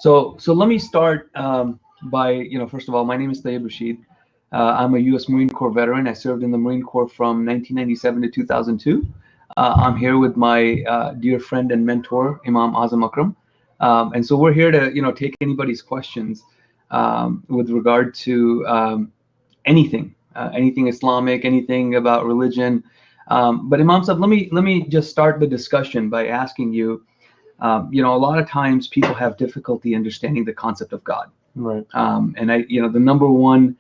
So let me start by, first of all, my name is Tayyib Rashid. I'm a U.S. Marine Corps veteran. I served in the Marine Corps from 1997 to 2002. I'm here with my dear friend and mentor, Imam Azam Akram. And so we're here to, take anybody's questions with regard to anything Islamic, anything about religion. But Imam Sahib, let me just start the discussion by asking you. A lot of times people have difficulty understanding the concept of God. Right. And the number one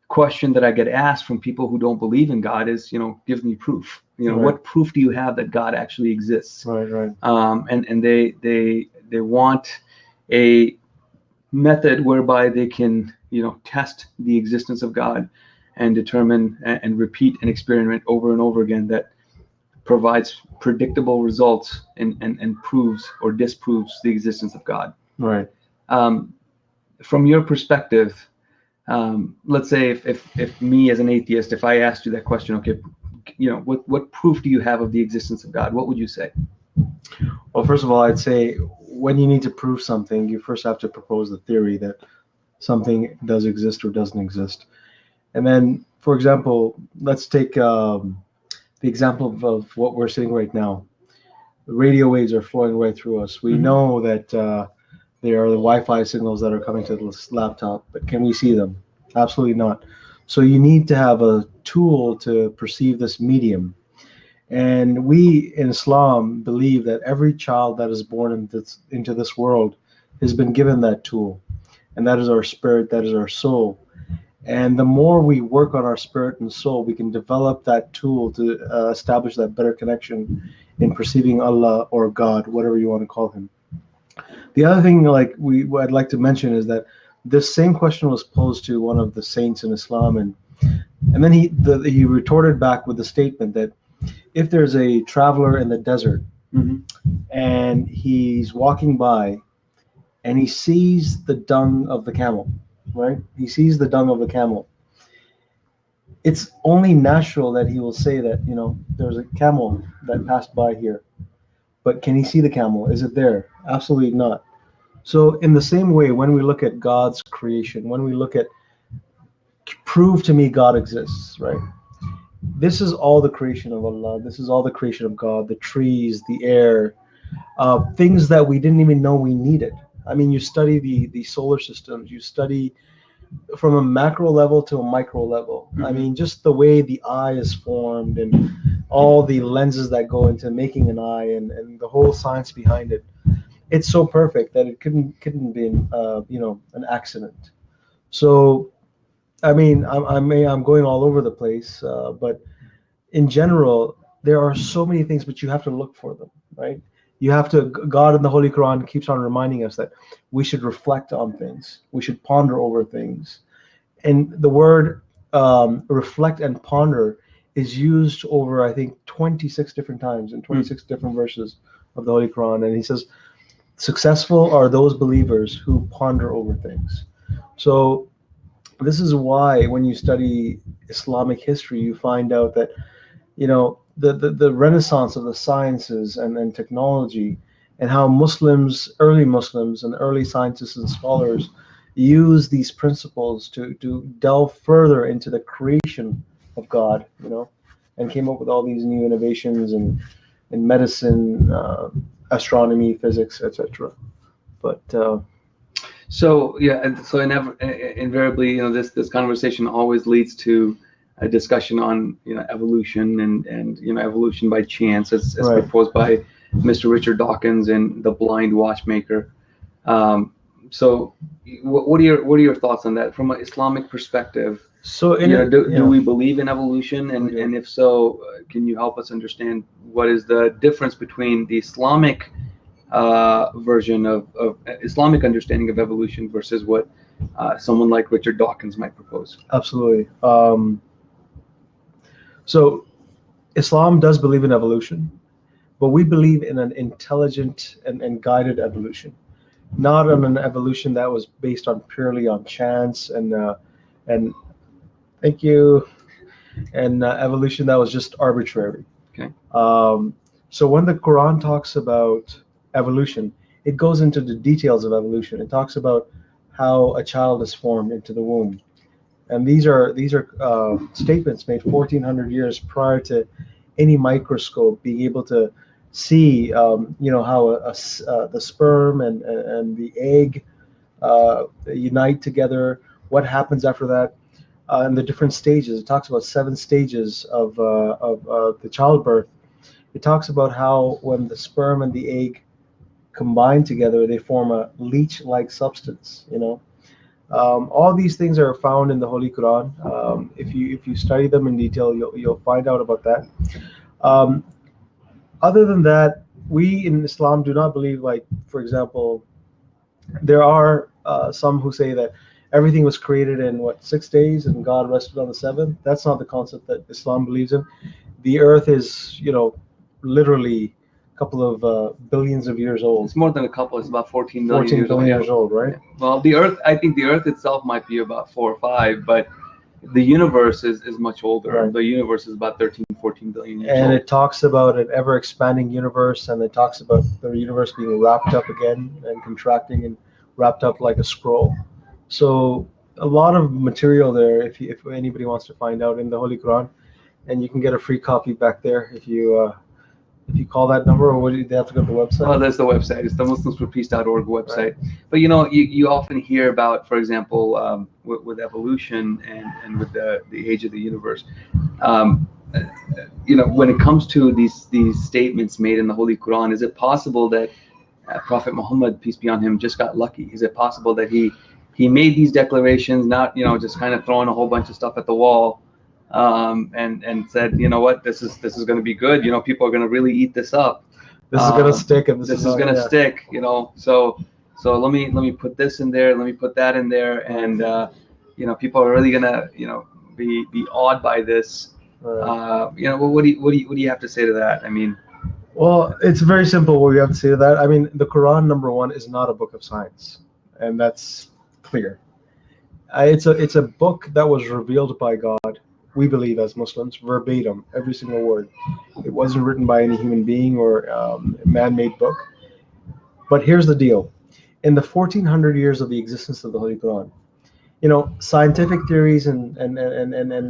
question that I get asked from people who don't believe in God is, give me proof. Right. What proof do you have that God actually exists? Right. And they want a method whereby they can, test the existence of God and determine and repeat an experiment over and over again that provides predictable results and proves or disproves the existence of God. Right. From your perspective, let's say if me as an atheist, if I asked you that question, okay, what proof do you have of the existence of God? What would you say? Well, first of all, I'd say when you need to prove something, you first have to propose the theory that something does exist or doesn't exist. And then, for example, let's take the example of what we're seeing right now. The radio waves are flowing right through us. We know that there are the Wi-Fi signals that are coming to this laptop, but can we see them? Absolutely not. So you need to have a tool to perceive this medium. And we in Islam believe that every child that is born into this world has been given that tool. And that is our spirit, that is our soul. And the more we work on our spirit and soul, we can develop that tool to establish that better connection in perceiving Allah or God, whatever you want to call him. The other thing, what I'd like to mention is that this same question was posed to one of the saints in Islam, and then he retorted back with the statement that if there's a traveler in the desert and he's walking by and he sees the dung of the camel, right? He sees the dung of the camel. It's only natural that he will say that, there's a camel that passed by here. But can he see the camel? Is it there? Absolutely not. So in the same way, when we look at God's creation, when we look at prove to me God exists, right? This is all the creation of Allah. This is all the creation of God, the trees, the air, things that we didn't even know we needed. I mean, you study the solar systems, you study from a macro level to a micro level. I mean, just the way the eye is formed and all the lenses that go into making an eye and the whole science behind it. It's so perfect that it couldn't be an accident. So, I mean, I'm going all over the place, but in general, there are so many things, but you have to look for them, right? You have to. God in the Holy Quran keeps on reminding us that we should reflect on things, we should ponder over things, and the word reflect and ponder is used over, I think, 26 different times in 26 different verses of the Holy Quran, and he says, successful are those believers who ponder over things. So this is why when you study Islamic history, you find out that, the renaissance of the sciences and technology, and how early Muslims and early scientists and scholars use these principles to delve further into the creation of God, and came up with all these new innovations in medicine, astronomy, physics, etc. But so invariably, this conversation always leads to a discussion on evolution and evolution by chance, as Right. proposed by Mr. Richard Dawkins in The Blind Watchmaker. So what are your thoughts on that from an Islamic perspective? So do we believe in evolution, and if so, can you help us understand what is the difference between the Islamic version of Islamic understanding of evolution versus what someone like Richard Dawkins might propose? Absolutely. So Islam does believe in evolution, but we believe in an intelligent and guided evolution, not on an evolution that was based on purely on chance and thank you, and evolution that was just arbitrary. Okay. So when the Quran talks about evolution, it goes into the details of evolution. It talks about how a child is formed into the womb, and these are statements made 1400 years prior to any microscope being able to see, how the sperm and the egg unite together. What happens after that, and the different stages. It talks about 7 stages of the childbirth. It talks about how when the sperm and the egg combine together, they form a leech-like substance. All these things are found in the Holy Quran. If you study them in detail, you'll find out about that. Um, Other than that, we in Islam do not believe, like, for example, there are some who say that everything was created in 6 days and God rested on the seventh. That's not the concept that Islam believes in. The earth is, literally a couple of billions of years old. It's more than a couple. It's about 14 billion 14 years old. billion Yeah. years old, right? Well, the Earth, I think the Earth itself might be about 4 or 5, but the universe is much older. Right. The universe is about 13, 14 billion years And old. it talks about an ever expanding universe, and it talks about the universe being wrapped up again and contracting and wrapped up like a scroll. So a lot of material there if anybody wants to find out in the Holy Quran, and you can get a free copy back there if you call that number, or would they have to go to the website? Well, that's the website. It's the MuslimsForPeace.org website. Right. But you often hear about, for example, with evolution and with the age of the universe. When it comes to these statements made in the Holy Quran, is it possible that Prophet Muhammad, peace be on him, just got lucky? Is it possible that he made these declarations, not just kind of throwing a whole bunch of stuff at the wall, and said, what, this is going to be good. People are going to really eat this up. This is going to stick, and this is going to stick. So let me put this in there. Let me put that in there, and people are really going to be awed by this. Right. What do you have to say to that? I mean, well, it's very simple. What we have to say to that. I mean, the Quran, number one, is not a book of science, and that's clear. It's a book that was revealed by God. We believe as Muslims, verbatim, every single word. It wasn't written by any human being or man-made book. But here's the deal. In the 1400 years of the existence of the Holy Quran, scientific theories and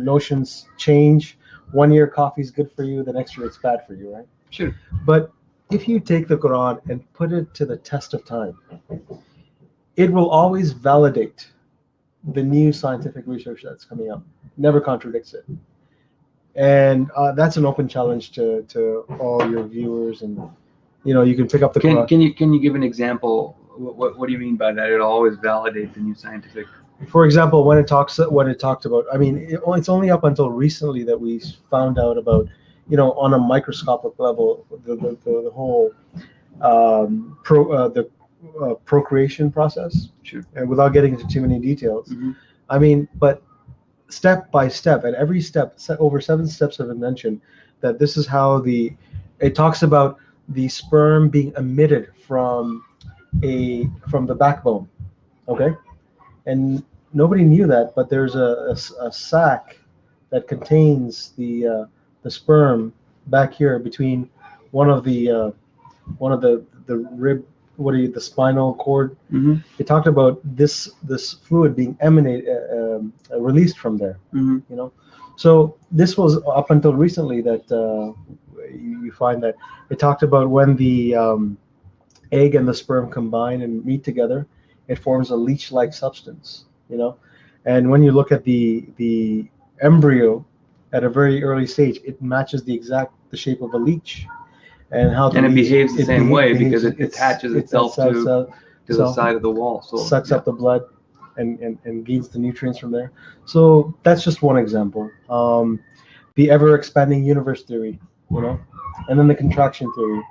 notions change. 1 year coffee's good for you, the next year it's bad for you, right? Sure. But if you take the Quran and put it to the test of time, it will always validate the new scientific research that's coming up. Never contradicts it. And that's an open challenge to all your viewers, and you can pick up the Quran. Can you give an example? What do you mean by that? It'll always validate the new scientific. For example, when it talked about, I mean, it's only up until recently that we found out about, on a microscopic level, the whole procreation process. Sure. And without getting into too many details, mm-hmm. I mean, but step by step, and every step, over 7 steps have been mentioned, that this is how it talks about the sperm being emitted from the backbone, okay? And nobody knew that, but there's a sac that contains the sperm back here between one of the rib, the spinal cord. Mm-hmm. It talked about this fluid being released from there. Mm-hmm. So this was up until recently that you find that it talked about when the egg and the sperm combine and meet together, it forms a leech-like substance. And when you look at the embryo at a very early stage, it matches the shape of a leach. And it behaves the same way because it attaches itself to the side of the wall. So sucks up the blood and gains the nutrients from there. So that's just one example. The ever-expanding universe theory, and then the contraction theory.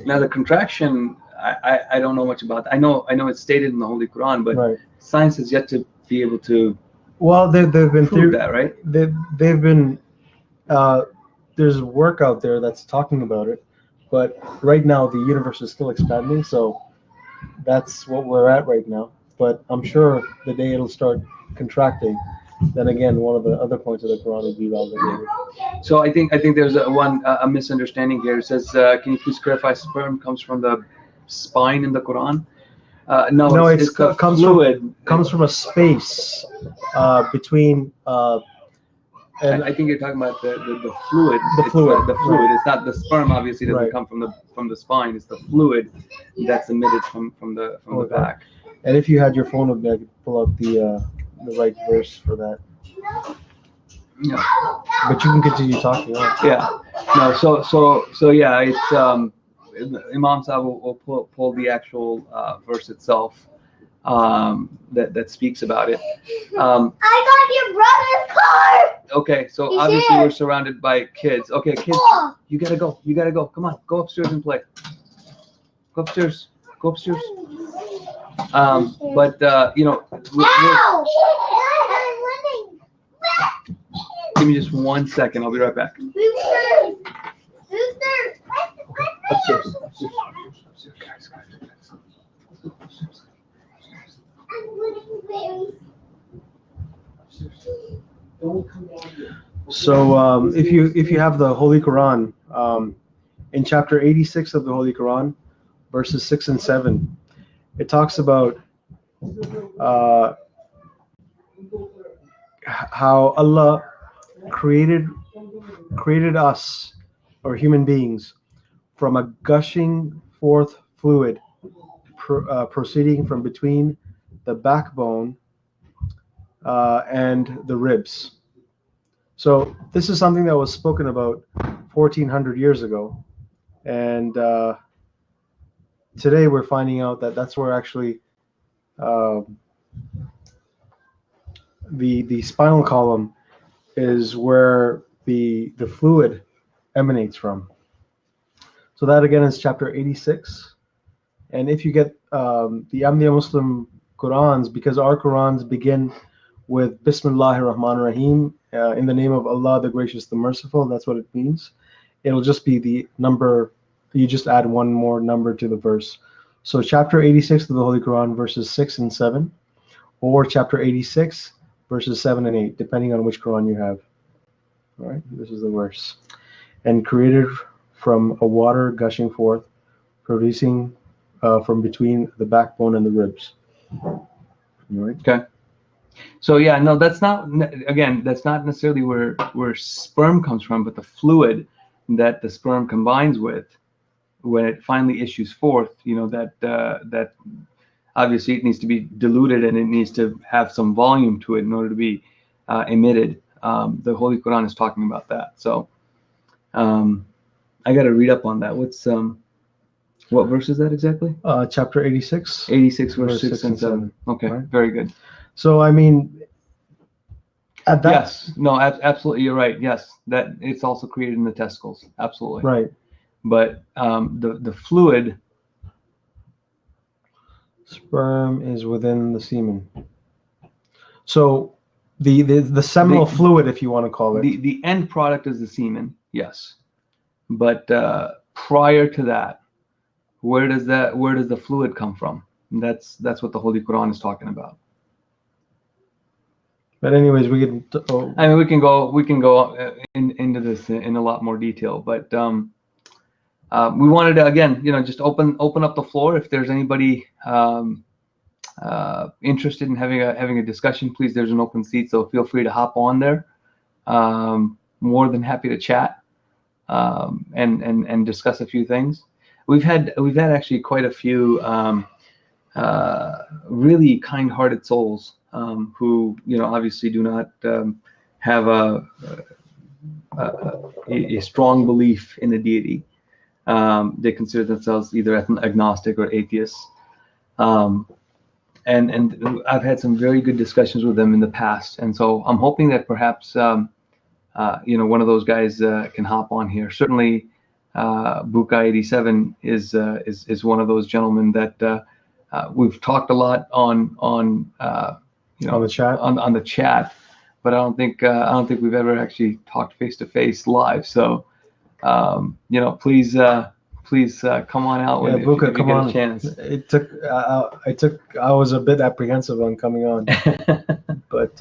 Now the contraction, I don't know much about that. I know it's stated in the Holy Quran, but right. Science has yet to be able to. Well, they've been prove that, right? They've been. There's work out there that's talking about it, but right now the universe is still expanding, so that's what we're at right now. But I'm sure the day it'll start contracting, then again, one of the other points of the Quran will be validated. So I think there's a misunderstanding here. It says, can you please clarify, sperm comes from the spine in the Quran. No, it's the comes fluid. from a space between. And I think you're talking about the fluid. The fluid, The fluid. right. It's not the sperm. Obviously, doesn't Right. come from the spine. It's the fluid that's emitted from the Okay. back. And if you had your phone with me, I could pull up the right verse for that. Yeah. But you can continue talking on. Yeah. No. So yeah. It's Imam Sahib will pull the actual verse itself that speaks about it. I got your brother's car. Okay. So He's obviously here. we're surrounded by kids. Okay, kids. Oh. You gotta go. You gotta go. Come on. Go upstairs and play. Go upstairs. Go upstairs. But you know, Ow! give me just 1 second. I'll be right back. Boosters. Upstairs. So if you have the Holy Quran, in chapter 86 of the Holy Quran, verses 6 and 7, it talks about how Allah created us, or human beings, from a gushing forth fluid proceeding from between the backbone and the ribs. So this is something that was spoken about 1400 years ago, and today we're finding out that that's where actually the spinal column is where the fluid emanates from. So that again is chapter 86. And if you get the Ahmadiyya Muslim Qurans, because our Qurans begin with Bismillahir Rahmanir Rahim, in the name of Allah, the Gracious, the Merciful, that's what it means. It'll just be the number, you just add one more number to the verse. So chapter 86 of the Holy Quran, verses 6 and 7, or chapter 86, verses 7 and 8, depending on which Quran you have. All right, this is the verse. And created from a water gushing forth, producing from between the backbone and the ribs. All right. Okay. So yeah, no, that's not necessarily where sperm comes from, but the fluid that the sperm combines with when it finally issues forth. You know, that obviously it needs to be diluted and it needs to have some volume to it in order to be emitted. The Holy Quran is talking about that. So I got to read up on that. What verse is that exactly? Chapter 86. 86 verse 6 and 7. Okay, right. Very good. So I mean, at that. Yes, no, absolutely, you're right. Yes, that it's also created in the testicles. Absolutely. Right. But the fluid. Sperm is within the semen. So the seminal fluid, if you want to call it. The end product is the semen. Yes, but prior to that, where does the fluid come from? And that's what the Holy Quran is talking about. But anyways, we can. I mean, we can go into this in a lot more detail, but we wanted to again, just open up the floor. If there's anybody interested in having a discussion, please. There's an open seat, so feel free to hop on there. More than happy to chat and discuss a few things. We've had actually quite a few really kind-hearted souls who obviously do not have a strong belief in a deity. They consider themselves either agnostic or atheists. And I've had some very good discussions with them in the past, and so I'm hoping that perhaps one of those guys can hop on here. Certainly, Bukai 87 is one of those gentlemen that we've talked a lot on the chat. On the chat, but I don't think we've ever actually talked face to face live. So please come on out when Buka, if you get a chance. I was a bit apprehensive on coming on, but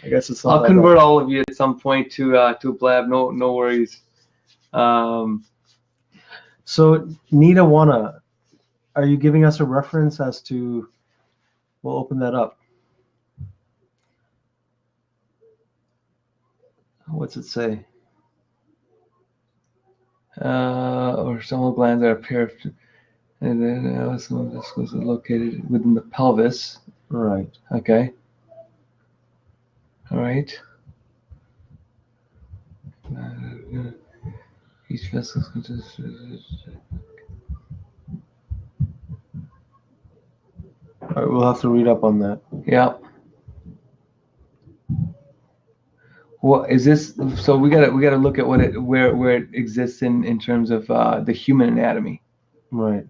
I guess it's not. I'll convert all of you at some point to Blab. No worries. So Nita Wana, are you giving us a reference as to? We'll open that up. What's it say? Or seminal glands are a pair of, and then some of this was located within the pelvis. Right. Okay. All right. Each vessel consists. All right, we'll have to read up on that. Yeah. Well, is this so? We gotta look at where it exists in terms of the human anatomy. Right.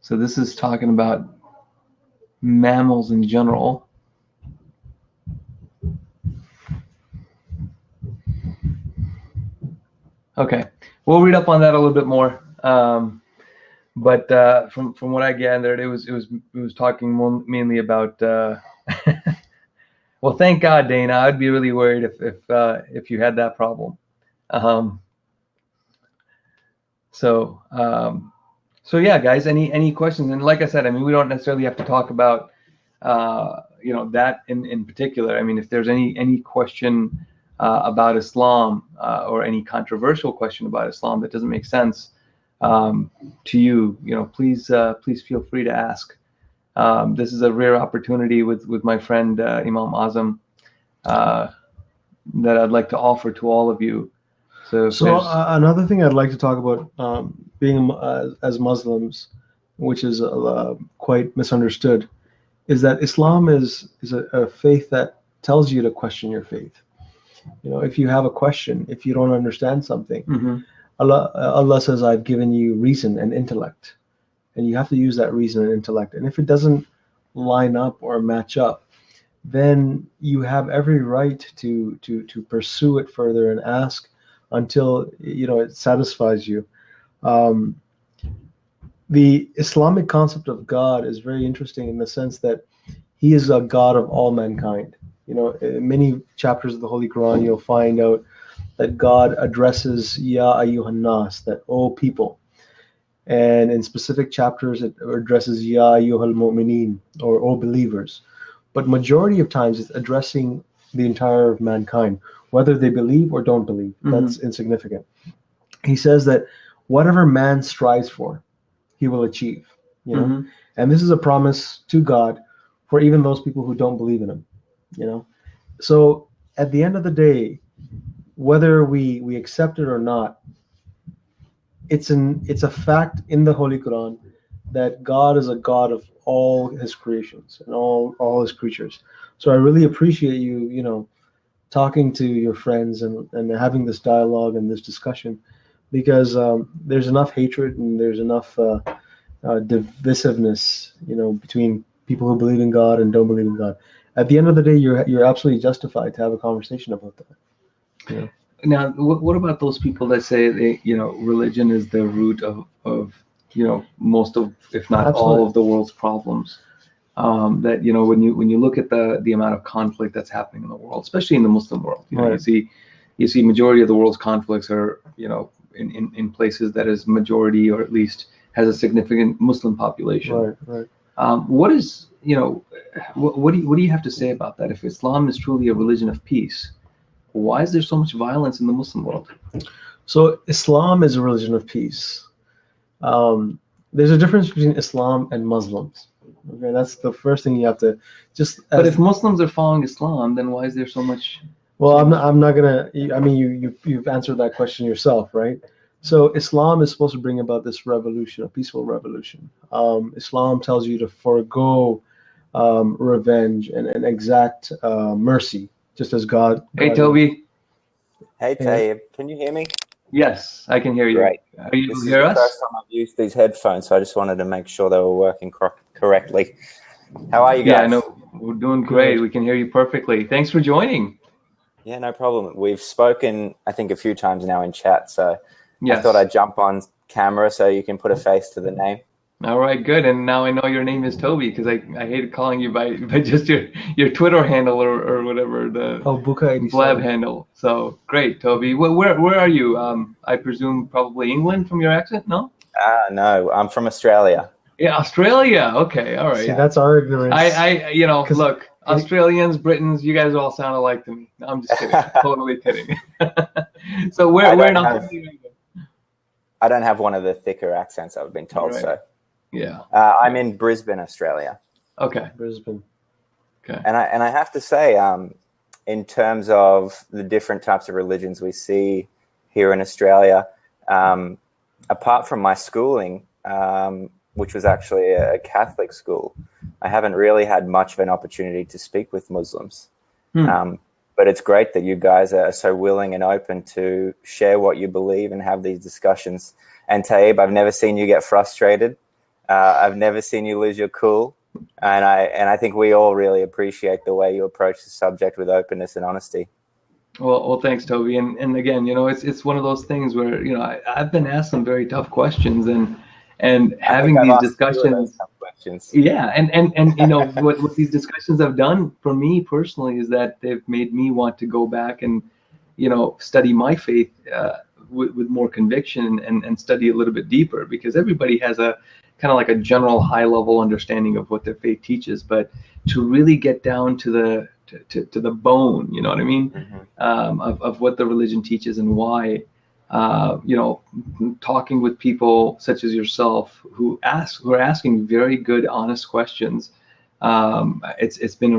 So this is talking about mammals in general. Okay, we'll read up on that a little bit more. But from what I gathered, it was talking mainly about. Well, thank God, Dana. I'd be really worried if you had that problem. So yeah, guys. Any questions? And like I said, I mean, we don't necessarily have to talk about that in particular. I mean, if there's any question about Islam or any controversial question about Islam that doesn't make sense to you, please feel free to ask. This is a rare opportunity with my friend Imam Azam that I'd like to offer to all of you. So another thing I'd like to talk about, being as Muslims, which is quite misunderstood, is that Islam is a faith that tells you to question your faith. If you have a question, if you don't understand something, mm-hmm. Allah says, "I've given you reason and intellect," and you have to use that reason and intellect. And if it doesn't line up or match up, then you have every right to pursue it further and ask until it satisfies you. The Islamic concept of God is very interesting in the sense that He is a God of all mankind. In many chapters of the Holy Quran, you'll find out that God addresses Ya ayyuhan nas, that O people. And in specific chapters, it addresses Ya ayyuhal mu'mineen, or O believers. But majority of times, it's addressing the entire mankind, whether they believe or don't believe. That's insignificant. He says that whatever man strives for, he will achieve. And this is a promise to God for even those people who don't believe in Him. So at the end of the day, whether we accept it or not, it's a fact in the Holy Quran that God is a God of all His creations and all His creatures. So I really appreciate you, talking to your friends and having this dialogue and this discussion, because there's enough hatred and there's enough divisiveness, between people who believe in God and don't believe in God. At the end of the day, you're absolutely justified to have a conversation about that. Now, what about those people that say religion is the root of most of, if not Absolutely. all of the world's problems? That when you look at the amount of conflict that's happening in the world, especially in the Muslim world, Right. you see majority of the world's conflicts are in places that is majority, or at least has a significant Muslim population. Right. What is what do you have to say about that? If Islam is truly a religion of peace, why is there so much violence in the Muslim world? So Islam is a religion of peace. There's a difference between Islam and Muslims. Okay, that's the first thing you have to just. But if Muslims are following Islam, then why is there so much? Well, I'm not gonna. I mean, you've answered that question yourself, right? So Islam is supposed to bring about this revolution, a peaceful revolution. Islam tells you to forego revenge and exact mercy, just as God. Hey, Toby. Hey, Tayyib, can you hear me? Yes, I can hear you. Great. Are you This hear is us? the first time I've used these headphones, so I just wanted to make sure they were working correctly. How are you guys? Yeah, no, we're doing great. We can hear you perfectly. Thanks for joining. Yeah, no problem. We've spoken, I think, a few times now in chat, so Yes. I thought I'd jump on camera so you can put a face to the name. All right, good. And now I know your name is Toby, because I hated calling you by just your Twitter handle or whatever, the Blab handle. So great, Toby. Where are you? I presume probably England from your accent, no? No, I'm from Australia. Yeah, Australia. Okay, all right. See, that's our ignorance. Look, Australians, Britons, you guys all sound alike to me. No, I'm just kidding. Totally kidding. So where in Australia? I don't have one of the thicker accents, I've been told. Right. So yeah, I'm in Brisbane, Australia. okay, Brisbane. okay. And I have to say, in terms of the different types of religions we see here in Australia, apart from my schooling, which was actually a Catholic school, I haven't really had much of an opportunity to speak with Muslims. But it's great that you guys are so willing and open to share what you believe and have these discussions. And Taib, I've never seen you get frustrated. I've never seen you lose your cool. And I think we all really appreciate the way you approach the subject with openness and honesty. Well, thanks, Toby. And again, it's one of those things where I've been asked some very tough questions, and having these discussions. Yeah, and what these discussions have done for me personally is that they've made me want to go back and study my faith with more conviction and study a little bit deeper, because everybody has a kind of like a general high level understanding of what their faith teaches, but to really get down to the bone, you know what I mean, of what the religion teaches and why. Talking with people such as yourself who are asking very good, honest questions. It's been a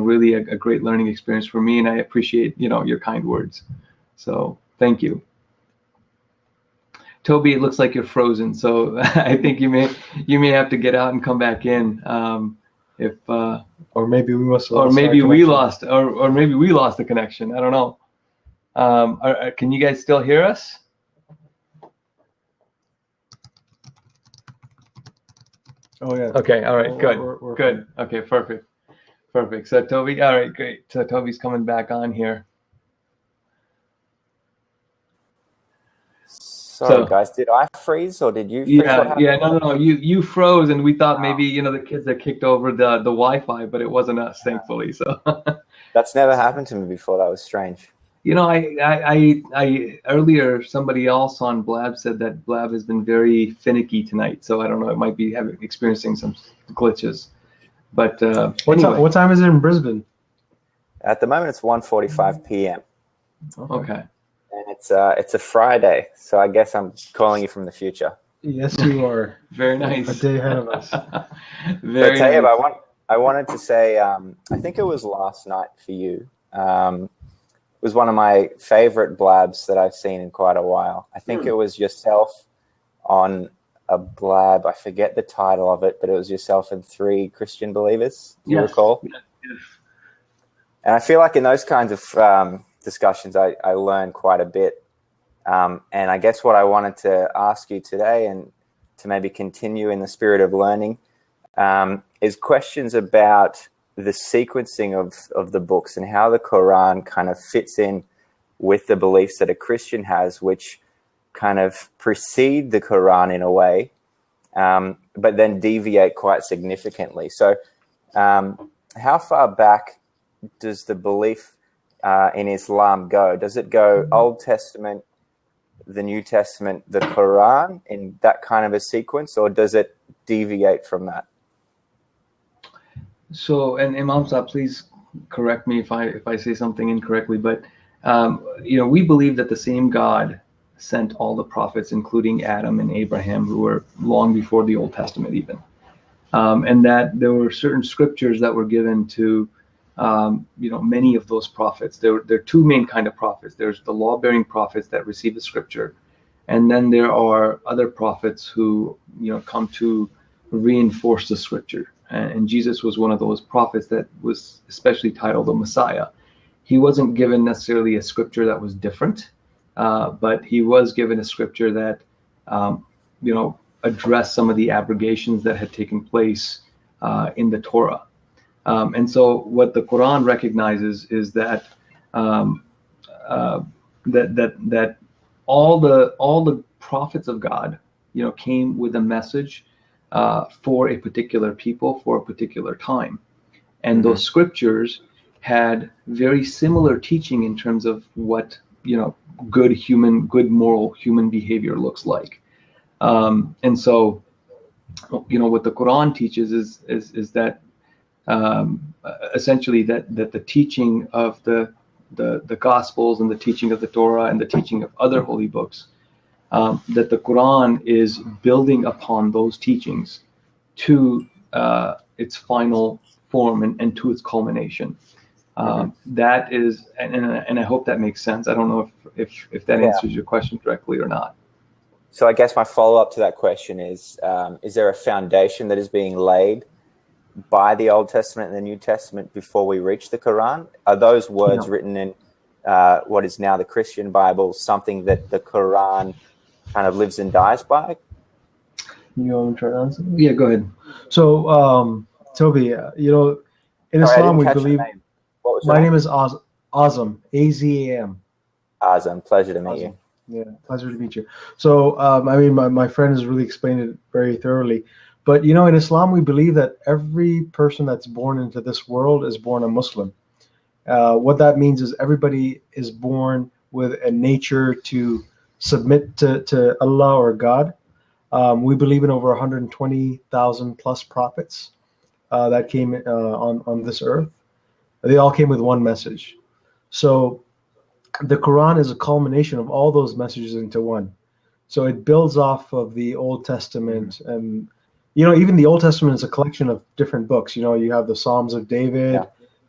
great learning experience for me, and I appreciate your kind words. So thank you. Toby, it looks like you're frozen, so I think you may have to get out and come back in. Or maybe we must. Or maybe we lost the connection. I don't know. Can you guys still hear us? Oh yeah. Okay. All right. Good. We're Good. Okay. Perfect. So Toby. All right. Great. So Toby's coming back on here. Sorry, guys. Did I freeze or did you freeze? Yeah. No. You froze, and we thought maybe the kids had kicked over the Wi-Fi, but it wasn't us, thankfully. So that's never happened to me before. That was strange. I earlier somebody else on Blab said that Blab has been very finicky tonight, so I don't know. It might be experiencing some glitches. But what time is it in Brisbane? At the moment, it's 1:45 p.m. Okay. And it's a Friday, so I guess I'm calling you from the future. Yes, you are. Very nice. A day ahead of us. Very so, Taib, nice. I wanted to say, I think it was last night for you. It was one of my favorite blabs that I've seen in quite a while. I think it was yourself on a blab. I forget the title of it, but it was yourself and 3 Christian believers. Do you recall? Yes. And I feel like in those kinds of discussions, I learned quite a bit. And I guess what I wanted to ask you today, and to maybe continue in the spirit of learning, is questions about the sequencing of the books and how the Quran kind of fits in with the beliefs that a Christian has, which kind of precede the Quran in a way, but then deviate quite significantly. So how far back does the belief in Islam go? Does it go Old Testament, the New Testament, the Quran in that kind of a sequence, or does it deviate from that? So, and Imam Saab, please correct me if I say something incorrectly, but we believe that the same God sent all the prophets, including Adam and Abraham, who were long before the Old Testament even, and that there were certain scriptures that were given to many of those prophets. There are 2 main kind of prophets. There's the law-bearing prophets that receive the scripture, and then there are other prophets who come to reinforce the scripture. And Jesus was one of those prophets that was especially titled the Messiah. He wasn't given necessarily a scripture that was different, but he was given a scripture that, addressed some of the abrogations that had taken place in the Torah. And so what the Quran recognizes is that that all the prophets of God, came with a message for a particular people, for a particular time. And those scriptures had very similar teaching in terms of what, good moral human behavior looks like. And so, what the Quran teaches is that essentially that the teaching of the Gospels and the teaching of the Torah and the teaching of other holy books, that the Quran is building upon those teachings to its final form and to its culmination. That is, and I hope that makes sense. I don't know if that answers your question directly or not. So I guess my follow-up to that question is there a foundation that is being laid by the Old Testament and the New Testament before we reach the Quran? Are those words written in what is now the Christian Bible something that the Quran kind of lives and dies by? You want me to try to answer? Yeah, go ahead. So, Toby, in Islam we believe. What was my name is Azam, Azam. Azam, pleasure to meet you. Yeah, pleasure to meet you. So, my friend has really explained it very thoroughly. But, in Islam, we believe that every person that's born into this world is born a Muslim. What that means is everybody is born with a nature to submit to Allah or God. We believe in over 120,000 plus prophets that came on this earth. They all came with one message. So the Quran is a culmination of all those messages into one. So it builds off of the Old Testament, and even the Old Testament is a collection of different books. You have the Psalms of David,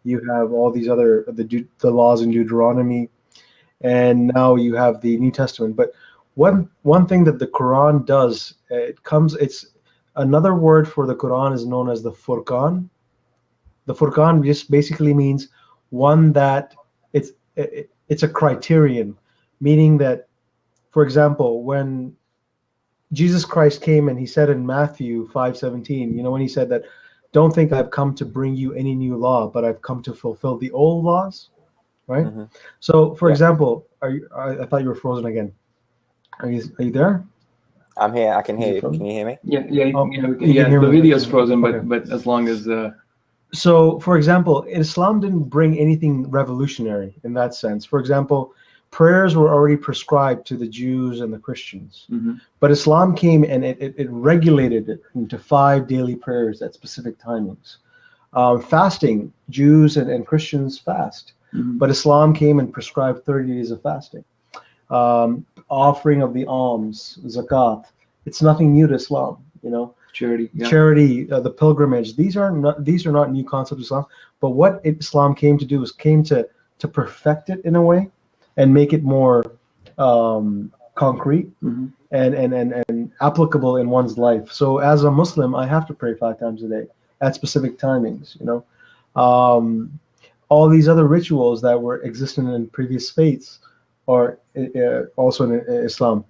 you have all these other the laws in Deuteronomy, and now you have the New Testament. But one thing that the Quran does, it's another word for the Quran is known as the Furqan. The Furqan just basically means one that it's a criterion, meaning that, for example, when Jesus Christ came and he said in Matthew 5:17, when he said that, "Don't think I've come to bring you any new law, but I've come to fulfill the old laws," right? Mm-hmm. So, for example, I thought you were frozen again. Are you there? I'm here. I can hear you. Can you hear me? Yeah. The video's frozen, but as long as. So, for example, Islam didn't bring anything revolutionary in that sense. For example, prayers were already prescribed to the Jews and the Christians. Mm-hmm. But Islam came and it regulated it into 5 daily prayers at specific timings. Fasting, Jews and Christians fast. Mm-hmm. But Islam came and prescribed 30 days of fasting. Offering of the alms, zakat. It's nothing new to Islam, Charity, the pilgrimage. These are not new concepts of Islam. But what Islam came to do is to perfect it in a way, and make it more concrete and applicable in one's life. So as a Muslim, I have to pray 5 times a day at specific timings. All these other rituals that were existent in previous faiths are also in Islam.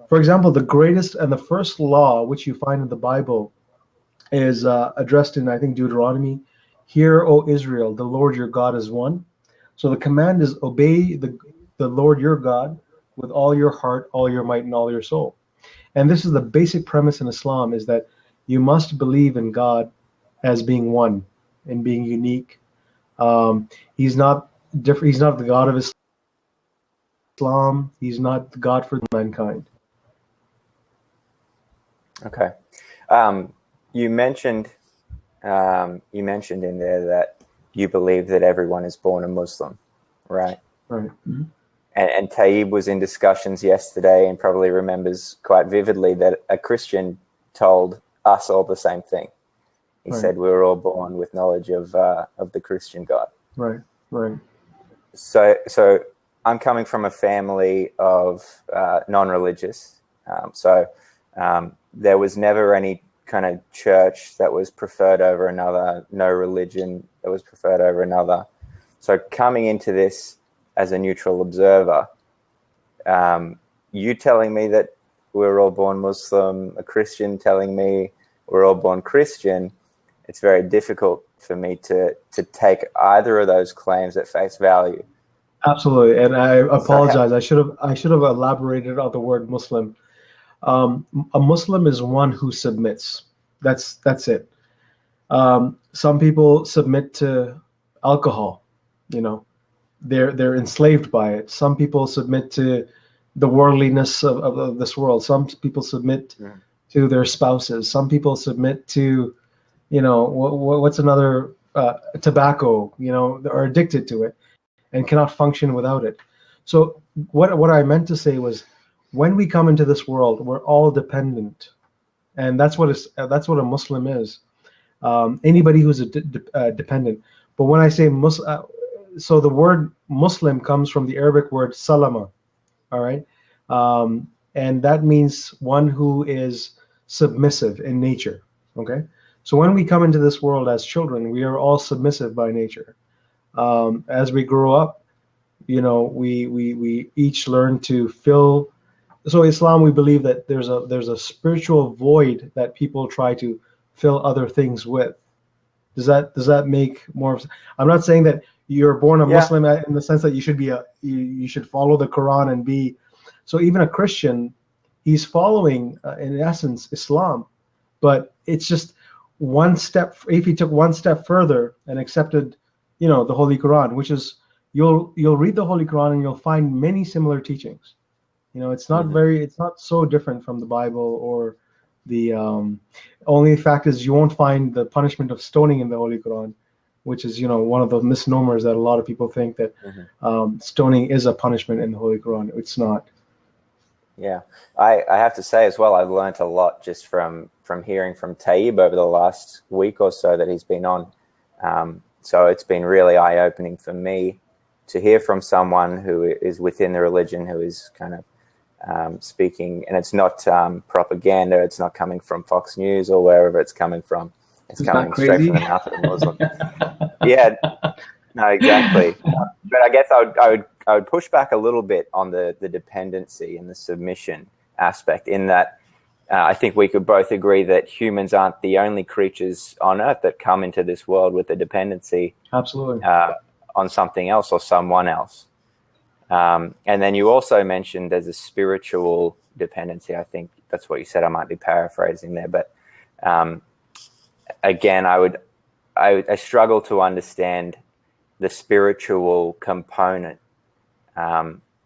For example, the greatest and the first law which you find in the Bible is addressed in, I think, Deuteronomy. "Hear, O Israel, the Lord your God is one." So the command is obey the Lord your God with all your heart, all your might, and all your soul. And this is the basic premise in Islam, is that you must believe in God as being one and being unique. He's not different. He's not the God of Islam. He's not the God for mankind. Okay. You mentioned in there that you believe that everyone is born a Muslim, right? Right. Mm-hmm. And Taib was in discussions yesterday and probably remembers quite vividly that a Christian told us all the same thing. He said we were all born with knowledge of the Christian God. Right. So I'm coming from a family of non-religious. So there was never any kind of church that was preferred over another, no religion that was preferred over another. So coming into this as a neutral observer, you telling me that we're all born Muslim, a Christian telling me we're all born Christian, it's very difficult for me to take either of those claims at face value. Absolutely, and I apologize. I should have elaborated on the word Muslim. A Muslim is one who submits. That's it. Some people submit to alcohol. They're enslaved by it. Some people submit to the worldliness of this world. Some people submit to their spouses. Some people submit to, what's another, tobacco, are addicted to it and cannot function without it. So what I meant to say was, when we come into this world, we're all dependent, and that's what a Muslim is. Anybody who's a dependent. But when I say so the word Muslim comes from the Arabic word salama, all right, and that means one who is submissive in nature. Okay, so when we come into this world as children, we are all submissive by nature. As we grow up, we each learn to fill. So Islam, we believe that there's a spiritual void that people try to fill other things with. Does that make more? I'm not saying that you're born a Muslim in the sense that you should be you should follow the Quran and be. So even a Christian, he's following in essence Islam, but it's just one step. If he took one step further and accepted, the Holy Quran, which is, you'll read the Holy Quran and you'll find many similar teachings. It's not it's not so different from the Bible, or the only fact is you won't find the punishment of stoning in the Holy Quran, which is one of the misnomers that a lot of people think that stoning is a punishment in the Holy Quran. It's not. Yeah, I have to say as well, I've learned a lot just from hearing from Taib over the last week or so that he's been on. So it's been really eye-opening for me to hear from someone who is within the religion, who is kind of speaking, and it's not propaganda. It's not coming from Fox News or wherever it's coming from. It's coming straight from the mouth of a Muslim. Yeah, no, exactly. But I guess I would push back a little bit on the dependency and the submission aspect, in that I think we could both agree that humans aren't the only creatures on Earth that come into this world with a dependency. Absolutely. On something else or someone else. And then you also mentioned there's a spiritual dependency. I think that's what you said. I might be paraphrasing there, but again, I struggle to understand the spiritual component.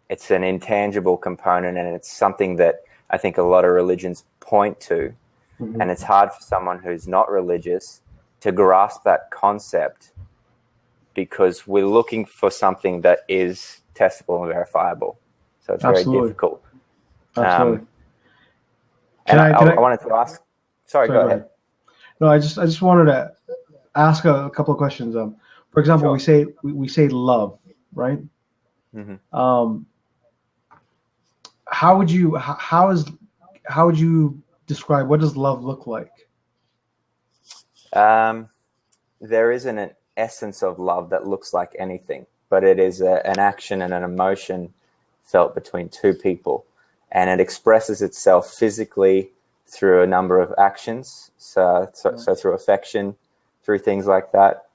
It's an intangible component, and it's something that I think a lot of religions point to, and it's hard for someone who's not religious to grasp that concept, because we're looking for something that is testable and verifiable. So it's very difficult. Absolutely. And I wanted to ask. Sorry, go ahead. No, I just wanted to ask a couple of questions. For example, sure. we say love, right? How would you describe, what does love look like? There isn't an essence of love that looks like anything, but it is an action and an emotion felt between two people, and it expresses itself physically through a number of actions. So through affection, through things like that.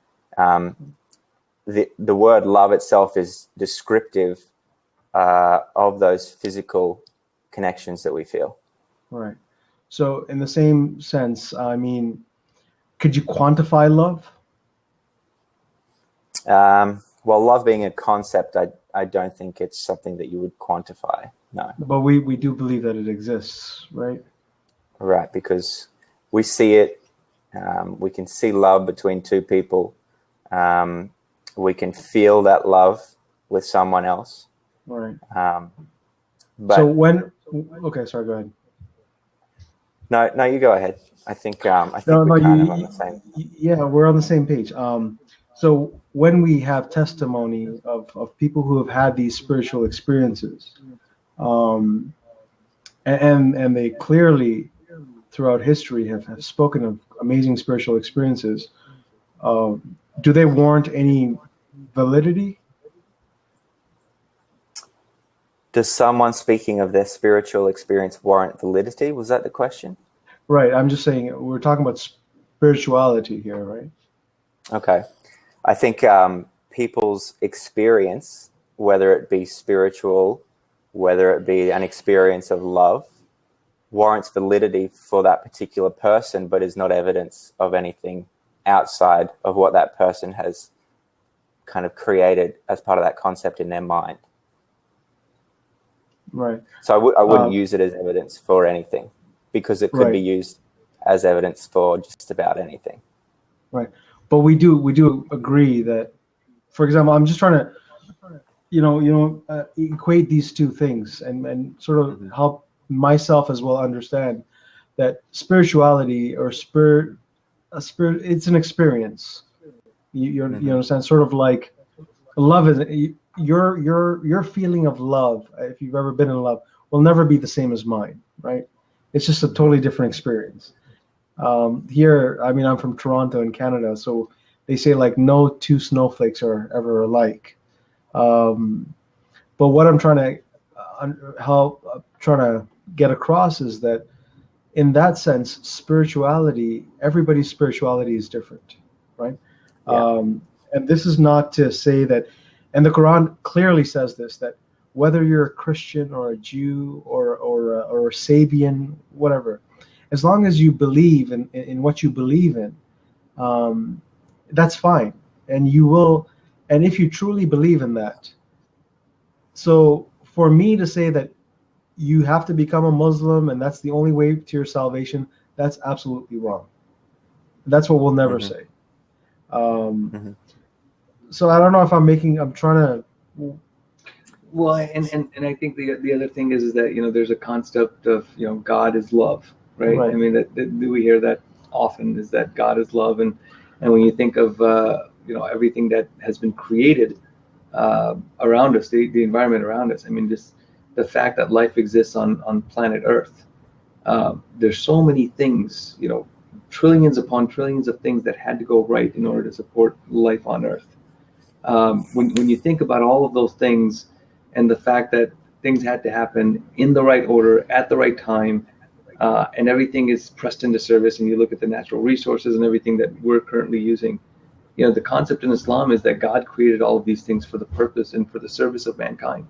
The word love itself is descriptive of those physical connections that we feel. Right. So in the same sense, I mean, could you quantify love? Well, love being a concept, I don't think it's something that you would quantify. No. But we do believe that it exists, right? Right, because we see it. We can see love between two people. We can feel that love with someone else. Right. But so okay, sorry, go ahead. No, you go ahead. I think we're kind of on the same. Yeah, we're on the same page. So when we have testimony of people who have had these spiritual experiences, and they clearly throughout history have spoken of amazing spiritual experiences, do they warrant any validity? Does someone speaking of their spiritual experience warrant validity? Was that the question? Right. I'm just saying, we're talking about spirituality here, right? Okay. I think people's experience, whether it be spiritual, whether it be an experience of love, warrants validity for that particular person, but is not evidence of anything outside of what that person has kind of created as part of that concept in their mind. Right. So I wouldn't Um, use it as evidence for anything, because it could be right. used as evidence for just about anything. Right. But we do agree that, for example, I'm just trying to, equate these two things and sort of Mhm. help myself as well understand that spirituality or spirit, it's an experience. You Mhm. understand? Sort of like love is your feeling of love, if you've ever been in love, will never be the same as mine, right? It's just a totally different experience. Here, I mean, I'm from Toronto in Canada, so they say like no two snowflakes are ever alike. Um, but what I'm trying to trying to get across is that in that sense, spirituality, everybody's spirituality is different, right? Yeah. And this is not to say that, and the Quran clearly says this, that whether you're a Christian or a Jew or a Sabian, whatever, as long as you believe in what you believe in, um, that's fine. And you will, and if you truly believe in that, so for me to say that you have to become a Muslim and that's the only way to your salvation, that's absolutely wrong. That's what we'll never Mhm. say. Um, Mhm. so I don't know if I'm trying to. Well, and I think the other thing is that there's a concept of God is love, right? I Right. mean that we hear that often, is that God is love, and when you think of everything that has been created around us, the environment around us. I mean, just the fact that life exists on planet Earth. There's so many things, trillions upon trillions of things that had to go right in order to support life on Earth. When you think about all of those things and the fact that things had to happen in the right order at the right time, and everything is pressed into service, and you look at the natural resources and everything that we're currently using, the concept in Islam is that God created all of these things for the purpose and for the service of mankind.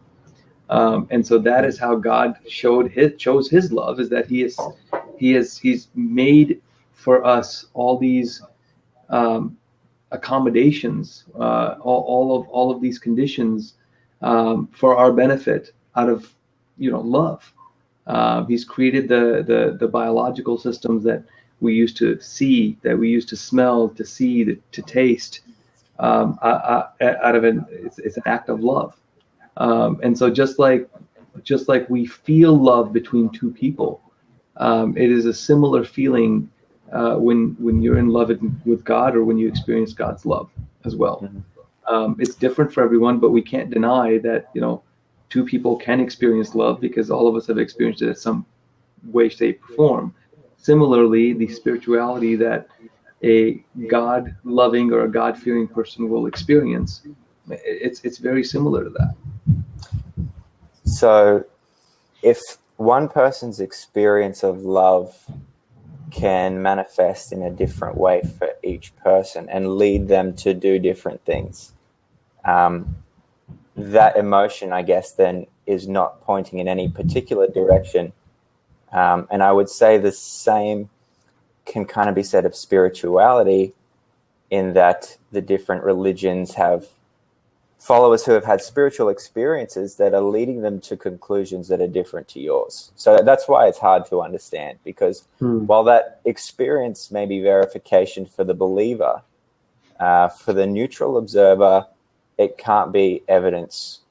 And so that is how God chose his love, is that he's made for us all these um, accommodations, all of these conditions for our benefit out of love. He's created the biological systems that we used to see, that we used to smell, to see, to taste. Out of it's an act of love. And so just like we feel love between two people, it is a similar feeling when you're in love with God, or when you experience God's love as well. Mhm. It's different for everyone, but we can't deny that two people can experience love, because all of us have experienced it at some way, shape, or form. Similarly, the spirituality that a God-loving or a God-fearing person will experience, it's very similar to that. So if one person's experience of love can manifest in a different way for each person and lead them to do different things, that emotion, I guess, then is not pointing in any particular direction. And I would say the same can kind of be said of spirituality, in that the different religions have followers who have had spiritual experiences that are leading them to conclusions that are different to yours. So that's why it's hard to understand, because while that experience may be verification for the believer, for the neutral observer, it can't be evidence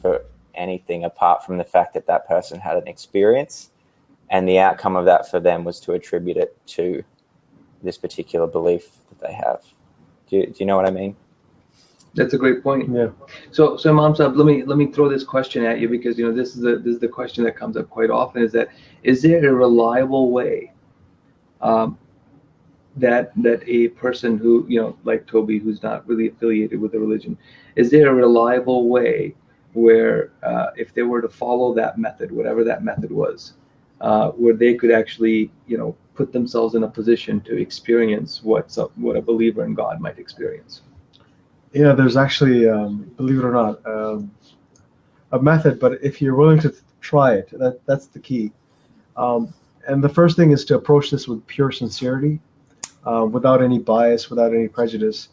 for anything apart from the fact that that person had an experience, and the outcome of that for them was to attribute it to this particular belief that they have. Do you know what I mean? That's a great point. Yeah. So Imam Saab, let me throw this question at you, because this is the question that comes up quite often, is there a reliable way um, that a person who, like Toby, who's not really affiliated with the religion, is there a reliable way where if they were to follow that method, whatever that method was, where they could actually put themselves in a position to experience what a believer in God might experience? Yeah, there's actually, believe it or not, a method, but if you're willing to try it, that's the key. Um, and the first thing is to approach this with pure sincerity, without any bias, without any prejudice,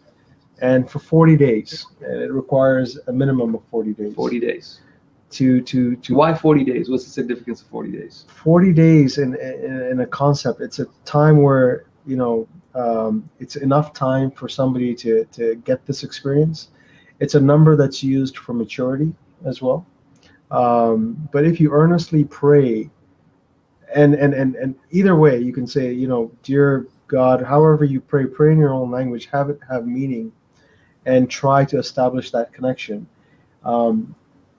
and for 40 days. And it requires a minimum of 40 days. 40 days. to Why 40 days? What's the significance of 40 days? 40 days in a concept. It's a time where, it's enough time for somebody to get this experience. It's a number that's used for maturity as well. But if you earnestly pray, and either way, you can say, dear God, however you pray in your own language, have it have meaning, and try to establish that connection.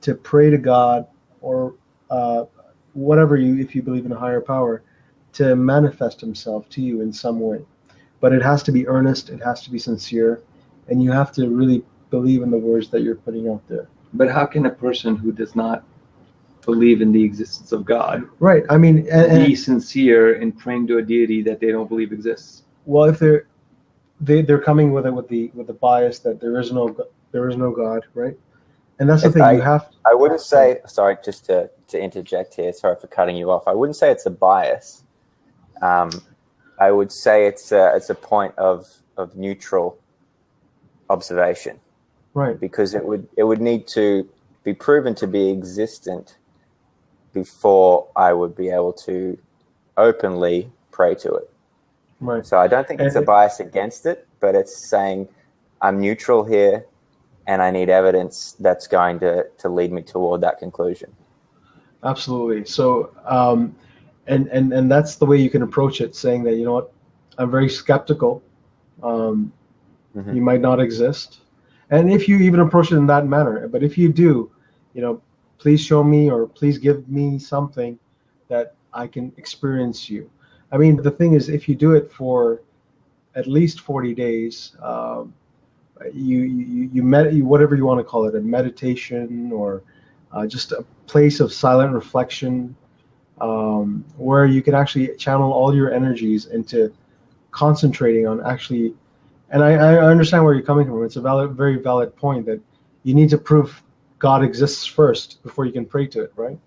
To pray to God, or whatever if you believe in a higher power, to manifest himself to you in some way. But it has to be earnest, it has to be sincere, and you have to really believe in the words that you're putting out there. But how can a person who does not believe in the existence of God, right? I mean, be sincere in praying to a deity that they don't believe exists? Well, if they're coming with the bias that there is no God, right? And that's the thing. I wouldn't say. Sorry, just to interject here. Sorry for cutting you off. I wouldn't say it's a bias. I would say it's a point of neutral observation, right? Because it would need to be proven to be existent before I would be able to openly pray to it. Right. So I don't think it's a bias against it, but it's saying I'm neutral here, and I need evidence that's going to lead me toward that conclusion. Absolutely. So, and that's the way you can approach it, saying that, you know what, I'm very skeptical. You might not exist. And if you even approach it in that manner, but if you do, please show me, or please give me something that I can experience you. I mean, the thing is, if you do it for at least 40 days, you whatever you want to call it, a meditation, or just a place of silent reflection, where you can actually channel all your energies into concentrating on actually. And I understand where you're coming from. It's a very valid point that you need to prove God exists first before you can pray to it, right?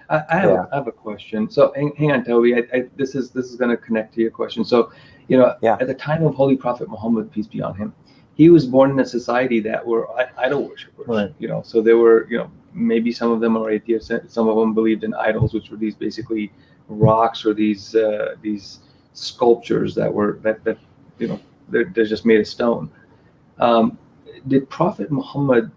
I have a question. So hang on, Toby. This is going to connect to your question. So, at the time of Holy Prophet Muhammad, peace be on him, he was born in a society that were idol worshippers. Right. So there were, maybe some of them are atheists. Some of them believed in idols, which were these basically rocks, or these sculptures that they're just made of stone. Did Prophet Muhammad,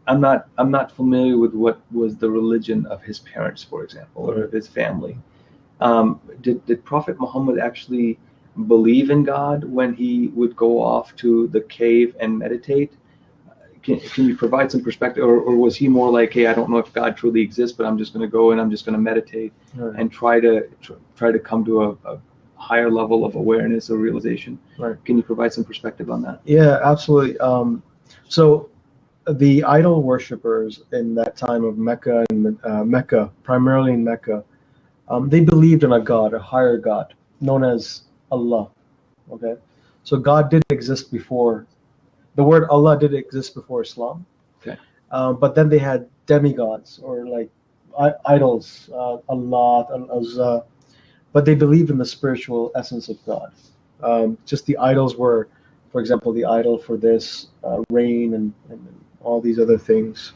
I'm not familiar with what was the religion of his parents, for example, or of his family. Did Prophet Muhammad actually believe in God when he would go off to the cave and meditate? Can you provide some perspective, or was he more like, hey, I don't know if God truly exists, but I'm just going to go and I'm just going to meditate and try to come to a higher level of awareness or realization? Right. Can you provide some perspective on that? Yeah, absolutely. So the idol worshippers in that time of Mecca, primarily in Mecca, they believed in a God, a higher God, known as Allah. Okay, so God did exist before. The word Allah did exist before Islam. Okay. But then they had demigods, or like idols, Allah, Al-Azza, but they believed in the spiritual essence of God. Just the idols were, for example, the idol for this, rain, and all these other things.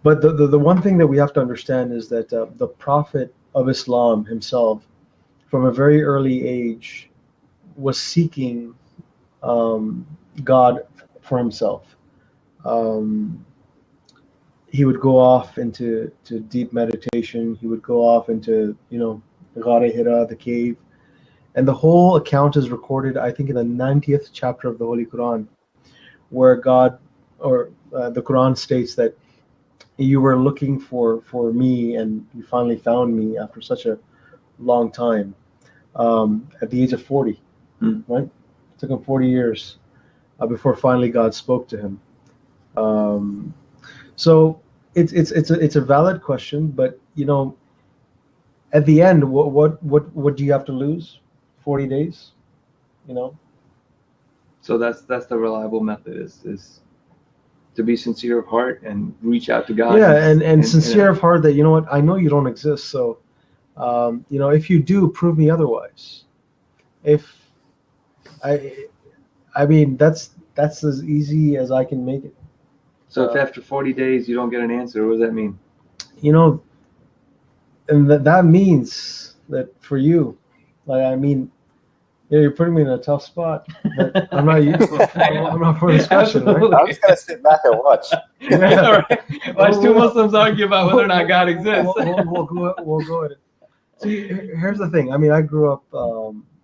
But the one thing that we have to understand is that the Prophet of Islam himself, from a very early age, was seeking God for himself. He would go off into deep meditation. He would go off into, Ghar Hira, the cave. And the whole account is recorded, I think, in the 90th chapter of the Holy Quran, where God, or the Quran states that you were looking for me, and you finally found me after such a long time, at the age of 40, right? It took him 40 years before finally God spoke to him. So it's a valid question, but at the end, what do you have to lose? 40 days, So that's the reliable method is to be sincere of heart and reach out to God. Yeah, and sincere of heart that, what, I know you don't exist, so if you do, prove me otherwise. If I mean, that's as easy as I can make it. So if after 40 days you don't get an answer, what does that mean? And that means that for you, you're putting me in a tough spot. But I'm not used to it. I'm not for discussion, right? I'm just going to sit back and watch. Yeah. All right. Watch two Muslims argue about whether or not God exists. We'll go at it. See, here's the thing. I grew up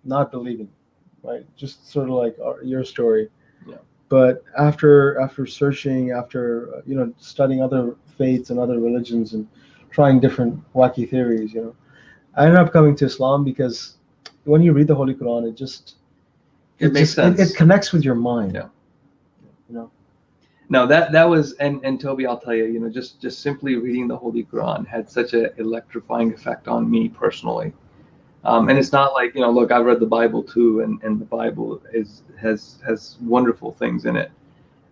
not believing, right? Just sort of like your story. Yeah. But after searching, studying other faiths and other religions and trying different wacky theories, I ended up coming to Islam because when you read the Holy Quran, it makes sense. It connects with your mind. Yeah. No, that was, and Toby, I'll tell you, just simply reading the Holy Quran had such an electrifying effect on me personally. And it's not like, look, I've read the Bible too, and the Bible has wonderful things in it.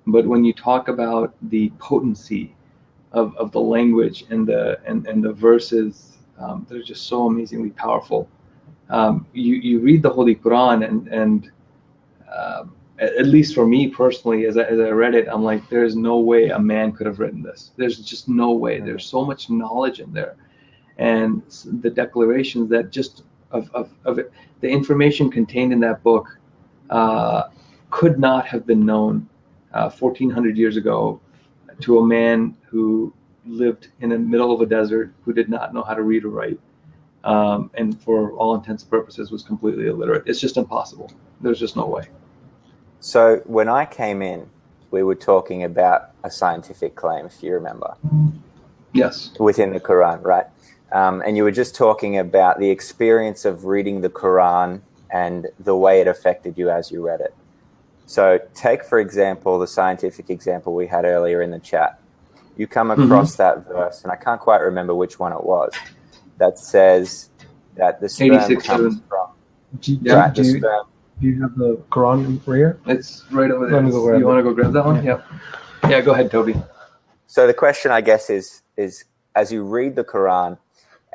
But when you talk about the potency of the language and the verses, they're just so amazingly powerful. You read the Holy Quran and at least for me personally, as I read it, I'm like, there's no way a man could have written this. There's just no way. There's so much knowledge in there, and the declarations that just of it, the information contained in that book could not have been known 1,400 years ago to a man who lived in the middle of a desert, who did not know how to read or write, and for all intents and purposes was completely illiterate. It's just impossible. There's just no way. So when I came in, we were talking about a scientific claim, if you remember. Yes. Within the Quran, right? And you were just talking about the experience of reading the Quran and the way it affected you as you read it. So take, for example, the scientific example we had earlier in the chat. You come across that verse, and I can't quite remember which one it was, that says that the sperm comes from... Do you have the Quran here? It's right over there. You want to go grab that one? Yeah. Yeah, go ahead, Toby. So the question, I guess, is as you read the Quran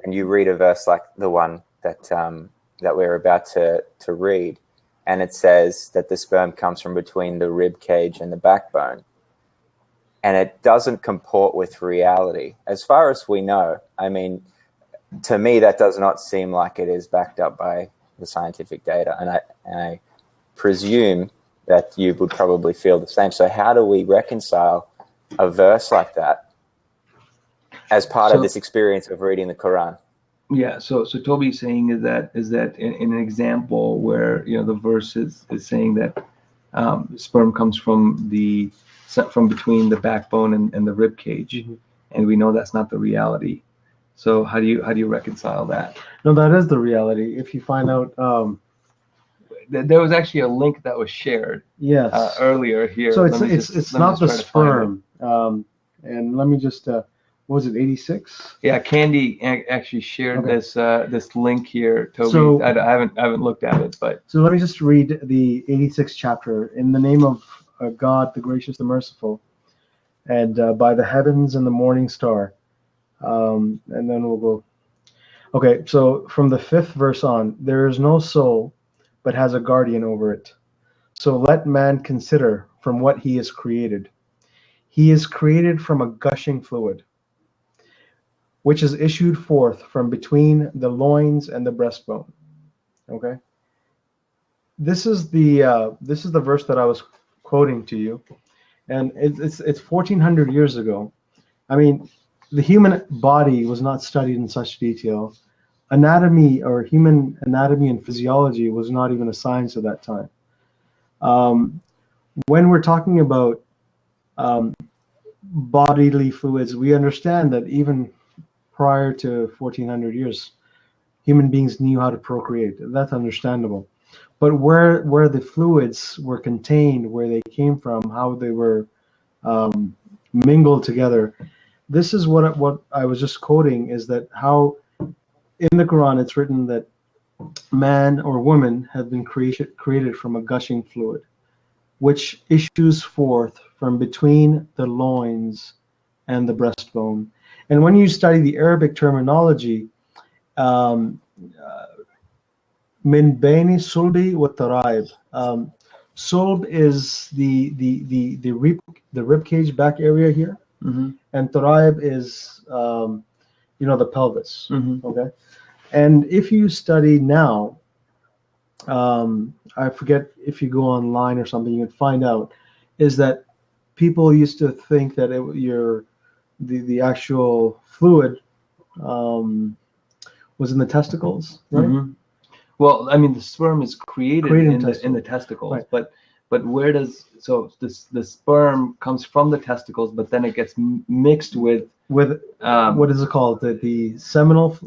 and you read a verse like the one that we're about to read, and it says that the sperm comes from between the rib cage and the backbone, and it doesn't comport with reality. As far as we know, to me, that does not seem like it is backed up by the scientific data, and I presume that you would probably feel the same. So how do we reconcile a verse like that as part of this experience of reading the Quran? Yeah, so Toby's saying is that in an example where the verse is saying that sperm comes from between the backbone and the rib cage, and we know that's not the reality. So how do you reconcile that? No, that is the reality. If you find out, there was actually a link that was shared. Yes. Earlier here. So it's not the sperm. And let me just what was it, 86? Yeah, Candy actually shared this link here, Toby. So, I haven't looked at it, but so let me just read the 86th chapter. In the name of God, the gracious, the merciful, and by the heavens and the morning star. And then we'll go. Okay, so from the 5th verse on, there is no soul, but has a guardian over it. So let man consider from what he is created. He is created from a gushing fluid, which is issued forth from between the loins and the breastbone. Okay. This is the verse that I was quoting to you, and it's 1,400 years ago. The human body was not studied in such detail. Anatomy, or human anatomy and physiology, was not even a science at that time. When we're talking about bodily fluids, we understand that even prior to 1,400 years, human beings knew how to procreate. That's understandable. But where the fluids were contained, where they came from, how they were mingled together, this is what I was just quoting, is that how in the Quran it's written that man or woman have been created from a gushing fluid, which issues forth from between the loins and the breastbone. And when you study the Arabic terminology, min baini sulbi wa taraib. Sulb is the rib cage back area here, and Turaib is the pelvis. Okay, and if you study now, I forget if you go online or something, you can find out is that people used to think that the actual fluid was in the testicles, right? Well, I mean, the sperm is created in the testicles, right. but where does the sperm comes from the testicles, but then it gets mixed with what is it called? The seminal.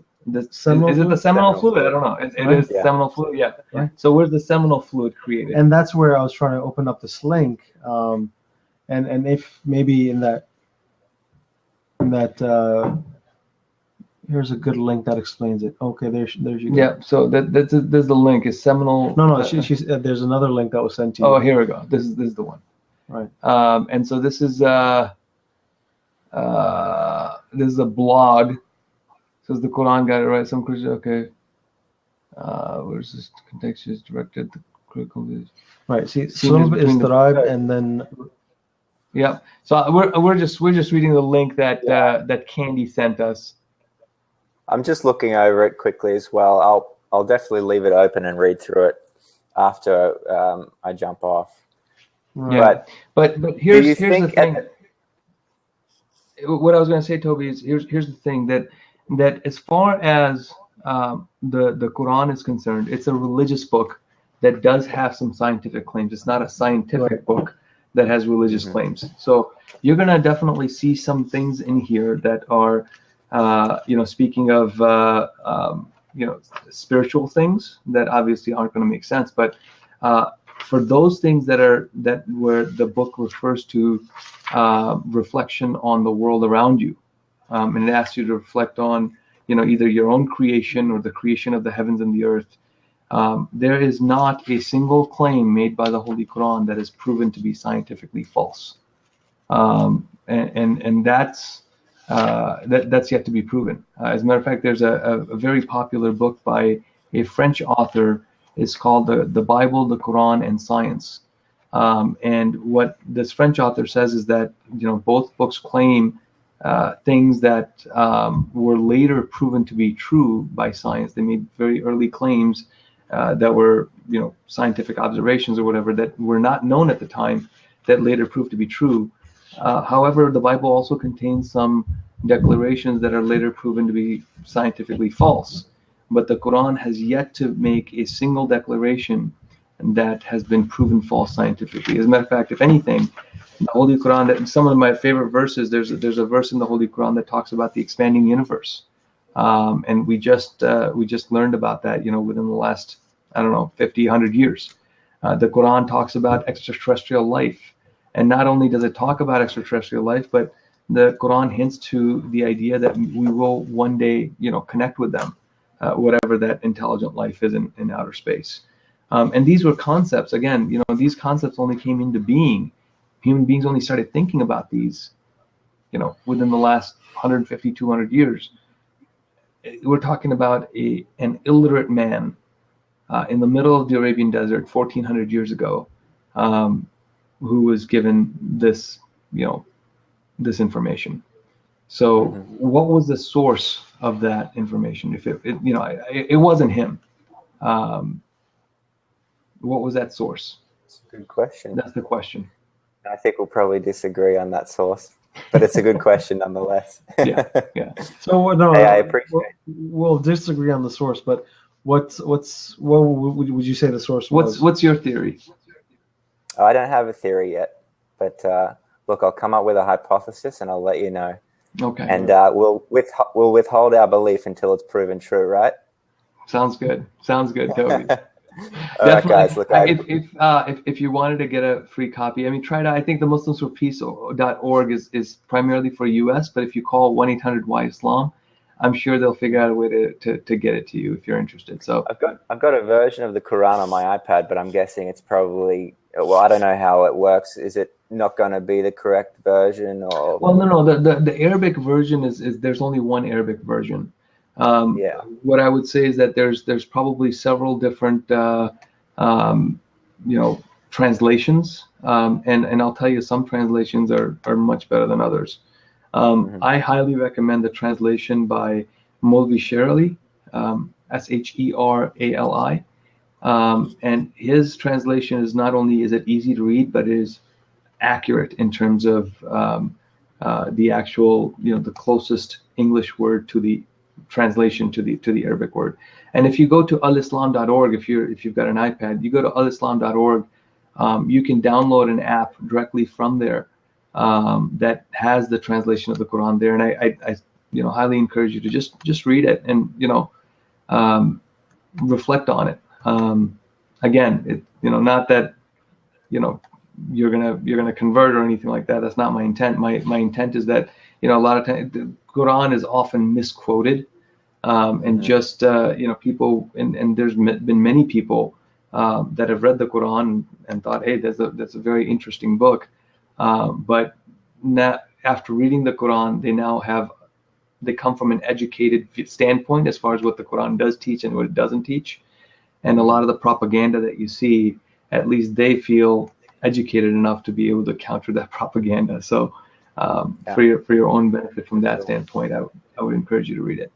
Seminal is it the seminal fluid? I don't know. It is seminal fluid. Yeah. Right. So where's the seminal fluid created? And that's where I was trying to open up this link, and if maybe in that here's a good link that explains it. Okay, there's you go. Yeah. So there's the link is seminal. No, she's there's another link that was sent to you. Oh, here we go. This is the one. Right. And so this is a blog. Says the Quran got it right. Some Christian. Okay. Where's this context is directed? The critical. Right. See, Sulb is Turaib, and then. Yeah. So we're just reading the link that that Candy sent us. I'm just looking over it quickly as well. I'll definitely leave it open and read through it after I jump off. Yeah. But here's the thing. What I was going to say, Toby, is here's the thing that as far as the Quran is concerned, it's a religious book that does have some scientific claims. It's not a scientific book that has religious claims. So you're going to definitely see some things in here that are, speaking of, spiritual things that obviously aren't going to make sense. But for those things where the book refers to reflection on the world around you, and it asks you to reflect on, either your own creation or the creation of the heavens and the earth. There is not a single claim made by the Holy Quran that is proven to be scientifically false, and that's yet to be proven. As a matter of fact, there's a very popular book by a French author. It's called the Bible, the Quran, and Science. And what this French author says is that both books claim things that were later proven to be true by science. They made very early claims that were, scientific observations or whatever that were not known at the time that later proved to be true. However, the Bible also contains some declarations that are later proven to be scientifically false. But the Quran has yet to make a single declaration that has been proven false scientifically. As a matter of fact, if anything, the Holy Quran, that some of my favorite verses, there's a verse in the Holy Quran that talks about the expanding universe, and we just learned about that, within the last 50, 100 years. The Quran talks about extraterrestrial life, and not only does it talk about extraterrestrial life, but the Quran hints to the idea that we will one day, connect with them, whatever that intelligent life is in outer space. And these were concepts. Again, these concepts only came into being. Human beings only started thinking about these, within the last 150, 200 years. We're talking about an illiterate man in the middle of the Arabian desert 1,400 years ago, who was given this, this information. So what was the source of that information? If it wasn't him, what was that source? That's a good question. That's the question. I think we'll probably disagree on that source, but it's a good question nonetheless. Yeah. So hey, I appreciate. We'll disagree on the source, but what would you say the source was? What's your theory? I don't have a theory yet, but look, I'll come up with a hypothesis and I'll let you know. Okay. And we'll withhold our belief until it's proven true, right? Sounds good, Toby. All right, guys. Look, if you wanted to get a free copy, try to. I think the MuslimsForPeace.org is primarily for U.S., but if you call 1-800-WHY-ISLAM, I'm sure they'll figure out a way to get it to you if you're interested. So I've got a version of the Quran on my iPad, but I'm guessing it's probably, well, I don't know how it works. Is it not going to be the correct version? Or well, no. The Arabic version is there's only one Arabic version. What I would say is that there's probably several different translations, and I'll tell you, some translations are much better than others. I highly recommend the translation by Molvi Sherali, Sherali, and his translation is not only is it easy to read, but it is accurate in terms of the actual, the closest English word to the translation to the Arabic word. And if you go to alislam.org, if you've got an iPad, you go to alislam.org. You can download an app directly from there that has the translation of the Quran there, and I highly encourage you to just read it and reflect on it. Again, not that you're gonna convert or anything like that. That's not my intent. My intent is that a lot of times the Quran is often misquoted, and just people, and there's been many people that have read the Quran and thought, hey, that's a very interesting book, but after reading the Quran, they come from an educated standpoint as far as what the Quran does teach and what it doesn't teach, and a lot of the propaganda that you see, at least they feel educated enough to be able to counter that propaganda. So for your own benefit from that standpoint, I would encourage you to read it.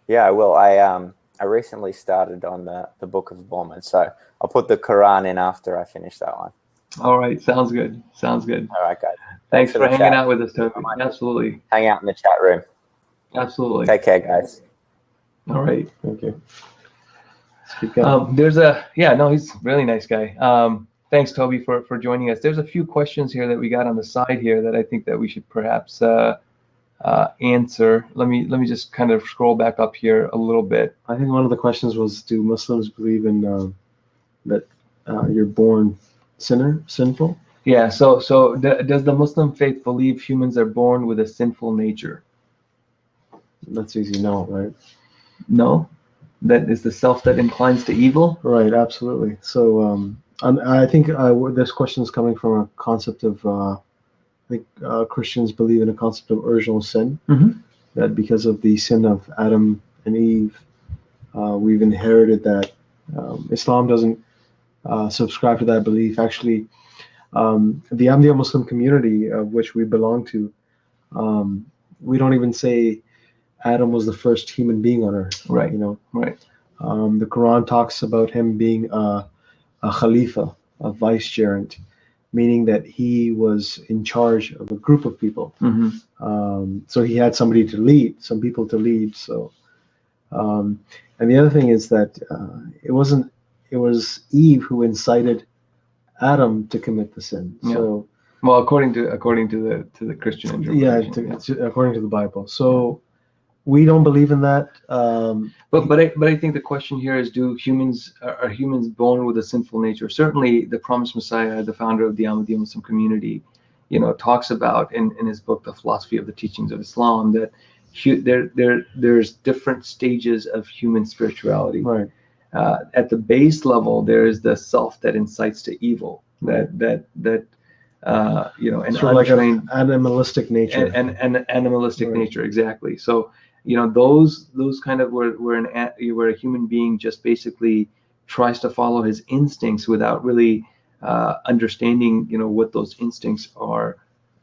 Yeah, I will. I recently started on the Book of Mormon, so I'll put the Quran in after I finish that one. All right, sounds good. All right, guys. Thanks for hanging out with us, Toby. Absolutely. Hang out in the chat room. Absolutely. Take care, guys. All right. Thank you. He's a really nice guy. Thanks, Toby, for joining us. There's a few questions here that we got on the side here that I think that we should perhaps answer. Let me just kind of scroll back up here a little bit. I think one of the questions was, do Muslims believe in that you're born sinful? Yeah. So does the Muslim faith believe humans are born with a sinful nature? That's easy. No, right? No. That is the self that inclines to evil? Right, absolutely. So I think this question is coming from a concept of, I think Christians believe in a concept of original sin, that because of the sin of Adam and Eve, we've inherited that. Islam doesn't subscribe to that belief. Actually, the Ahmadiyya Muslim community, of which we belong to, we don't even say Adam was the first human being on earth. Right. Right. The Quran talks about him being a khalifa, a vicegerent, meaning that he was in charge of a group of people. So he had some people to lead. So, and the other thing is that it was Eve who incited Adam to commit the sin. Yeah. So, well, according to the Christian interpretation. According to the Bible. So we don't believe in that. But I think the question here is, are humans born with a sinful nature? Certainly, the promised Messiah, the founder of the Ahmadiyya Muslim community, talks about in his book, The Philosophy of the Teachings of Islam, that there's different stages of human spirituality. Right. At the base level, there is the self that incites to evil. That an sort of like an animalistic nature. An animalistic nature, exactly. So those kind of where a human being just basically tries to follow his instincts without really understanding what those instincts are,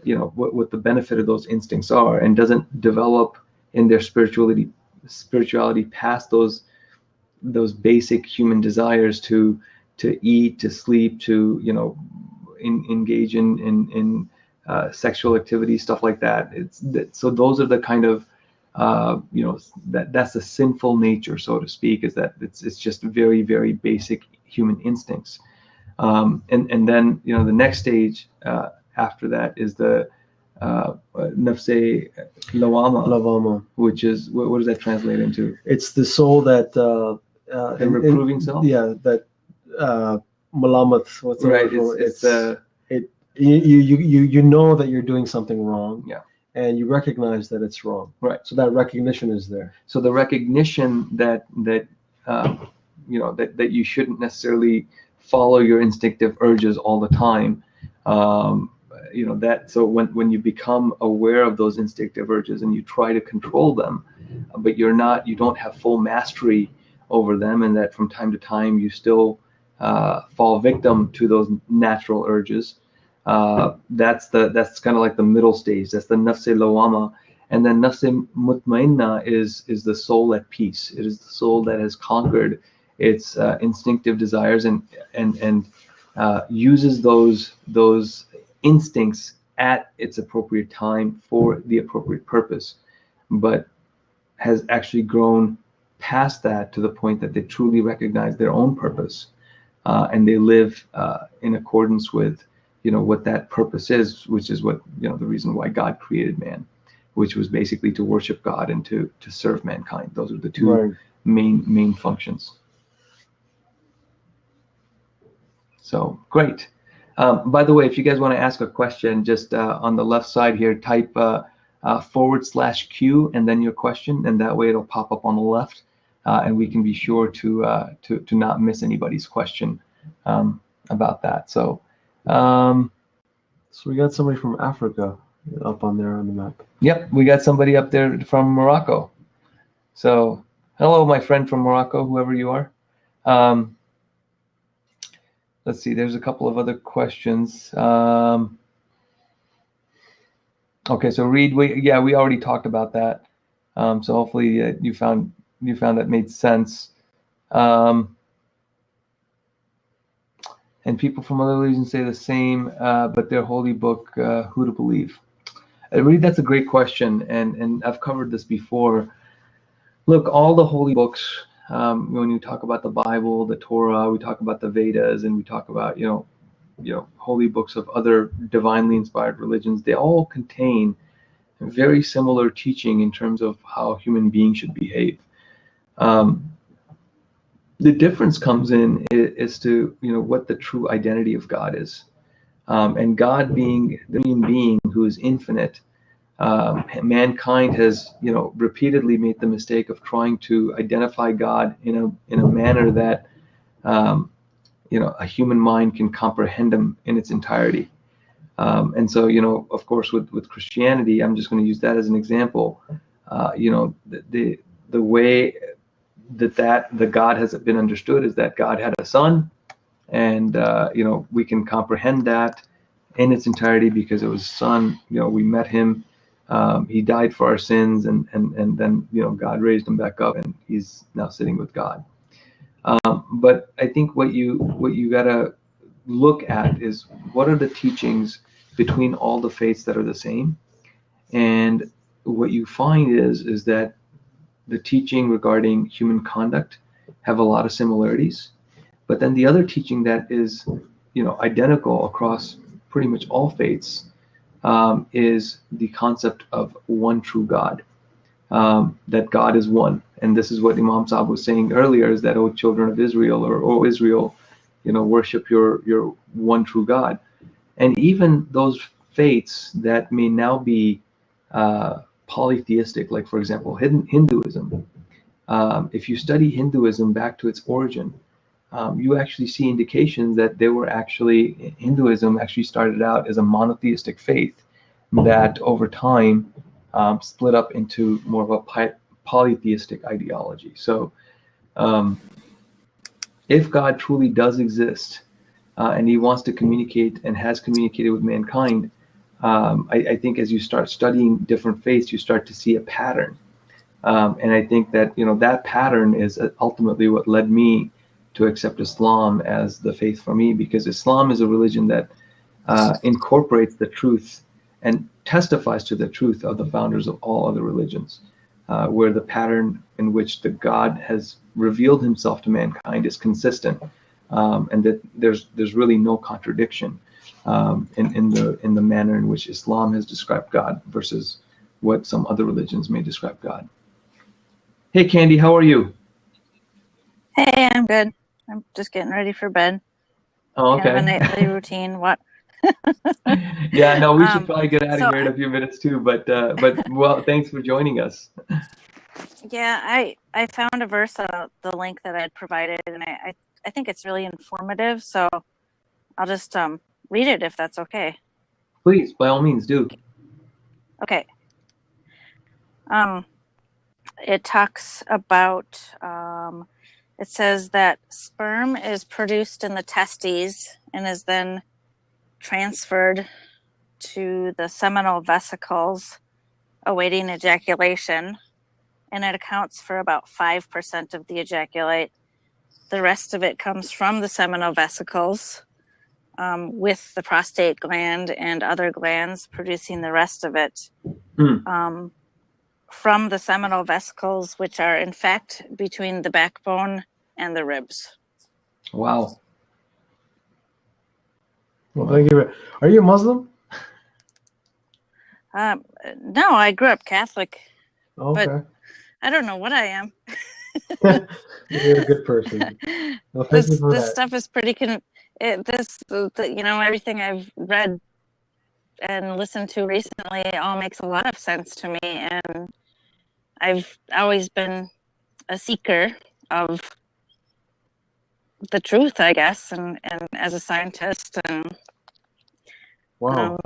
what the benefit of those instincts are, and doesn't develop in their spirituality past those basic human desires to eat, to sleep, to engage in sexual activity, stuff like that. So those are the kind of that's the sinful nature, so to speak, is that it's just very, very basic human instincts. And then the next stage after that is the nafse lawama, which is what does that translate into? It's the soul that the reproving self. Yeah, that malamat. What's the right? You know that you're doing something wrong. Yeah. And you recognize that it's wrong. Right. So that recognition is there. So the recognition that you shouldn't necessarily follow your instinctive urges all the time. So when you become aware of those instinctive urges and you try to control them, but you don't have full mastery over them, and that from time to time you still fall victim to those natural urges. That's kind of like the middle stage. That's the nafse lawama, and then nafse mutmainna is the soul at peace. It is the soul that has conquered its instinctive desires and uses those instincts at its appropriate time for the appropriate purpose, but has actually grown past that to the point that they truly recognize their own purpose, and they live in accordance with what that purpose is, which is what the reason why God created man, which was basically to worship God and to serve mankind. Those are the two Right. main functions. So great. By the way, if you guys want to ask a question, just on the left side here, type /Q and then your question, and that way it'll pop up on the left, and we can be sure to not miss anybody's question about that. So So we got somebody from Africa up on there on the map. yep, we got somebody up there from Morocco. So hello, my friend from Morocco, whoever you are. Let's see, there's a couple of other questions. Okay, so Reed, we already talked about that. So hopefully you found that made sense. And people from other religions say the same, but their holy book, who to believe? Reed, that's a great question, and I've covered this before. Look, all the holy books, when you talk about the Bible, the Torah, we talk about the Vedas, and we talk about holy books of other divinely inspired religions. They all contain very similar teaching in terms of how human beings should behave. The difference comes in as to what the true identity of God is, and God being the being who is infinite. Mankind has repeatedly made the mistake of trying to identify God in a manner that a human mind can comprehend him in its entirety. And so of course with Christianity, I'm just going to use that as an example. The way that the God has been understood is that God had a son, and we can comprehend that in its entirety because it was son. We met him. He died for our sins, and then God raised him back up, and he's now sitting with God. But I think what you gotta look at is what are the teachings between all the faiths that are the same, and what you find is that the teaching regarding human conduct have a lot of similarities, but then the other teaching that is identical across pretty much all faiths is the concept of one true God, that God is one. And this is what Imam Saab was saying earlier, is that, O children of Israel, or O Israel, worship your one true God. And even those faiths that may now be polytheistic, like for example Hinduism, if you study Hinduism back to its origin, you actually see indications that Hinduism actually started out as a monotheistic faith that over time split up into more of a polytheistic ideology. So if God truly does exist, and he wants to communicate and has communicated with mankind, I think as you start studying different faiths, you start to see a pattern. And I think that that pattern is ultimately what led me to accept Islam as the faith for me, because Islam is a religion that incorporates the truth and testifies to the truth of the founders of all other religions, where the pattern in which the God has revealed himself to mankind is consistent, and that there's really no contradiction in the manner in which Islam has described God versus what some other religions may describe God. Hey, Candy, how are you? Hey, I'm good. I'm just getting ready for bed. Oh, okay. Kind of a nightly routine. What? Yeah, no, we should probably get out of here in a few minutes too. But well, thanks for joining us. Yeah, I found a verse, the link that I had provided, and I think it's really informative. So I'll just read it if that's okay. Please, by all means, do. Okay. It talks about it says that sperm is produced in the testes and is then transferred to the seminal vesicles awaiting ejaculation, and it accounts for about 5% of the ejaculate. The rest of it comes from the seminal vesicles, with the prostate gland and other glands producing the rest of it. From the seminal vesicles, which are in fact between the backbone and the ribs. Wow. Well, thank you. Are you a Muslim? No, I grew up Catholic. Okay. But I don't know what I am. You're a good person. Well, thank you for This that. stuff is pretty everything I've read and listened to recently all makes a lot of sense to me, and I've always been a seeker of the truth, I guess, and as a scientist, and Wow.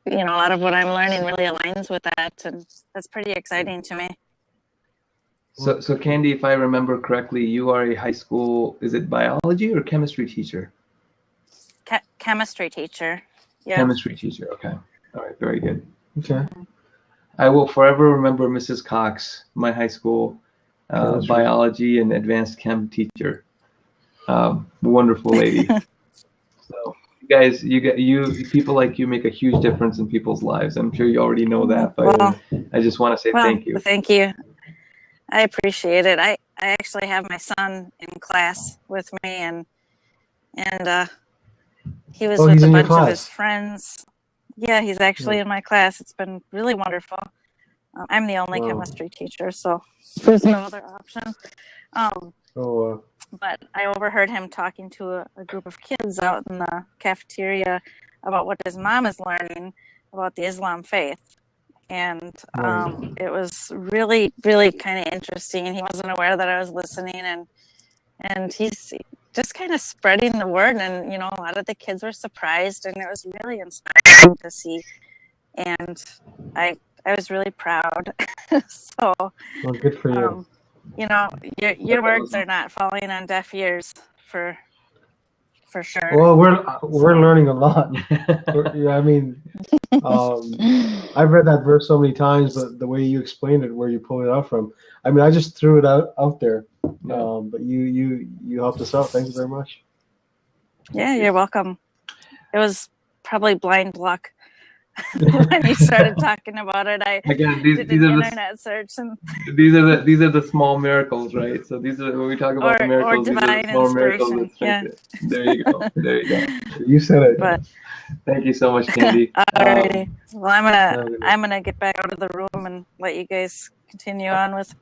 a lot of what I'm learning really aligns with that, and that's pretty exciting to me. So Candy, if I remember correctly, you are a high school, is it biology or chemistry teacher? Chemistry teacher. Yeah. Chemistry teacher, okay. All right, very good. Okay. I will forever remember Mrs. Cox, my high school biology and advanced chem teacher. Wonderful lady. So you people like you make a huge difference in people's lives. I'm sure you already know that, but I just want to say thank you. Thank you. I appreciate it. I actually have my son in class with me, and he was with a bunch of his friends. Yeah, he's actually in my class. It's been really wonderful. I'm the only chemistry teacher, so there's no other option. But I overheard him talking to a group of kids out in the cafeteria about what his mom is learning about the Islam faith. And it was really, really kind of interesting. He wasn't aware that I was listening, and he's just kind of spreading the word. And, a lot of the kids were surprised, and it was really inspiring to see. And I was really proud. So, well, good for you. Your words are not falling on deaf ears for sure. Well, we're learning a lot. I mean, I've read that verse so many times, but the way you explained it, where you pulled it out from, I mean, I just threw it out there. But you helped us out. Thank you very much. Yeah, you're welcome. It was probably blind luck. When you started talking about it, I did an internet search, and these are the small miracles, right? So these are when we talk about miracles, or divine these are small inspiration. Miracles. Yeah. There you go. There you go. You said it. But thank you so much, Candy. Alrighty. Well, I'm gonna get back out of the room and let you guys continue on with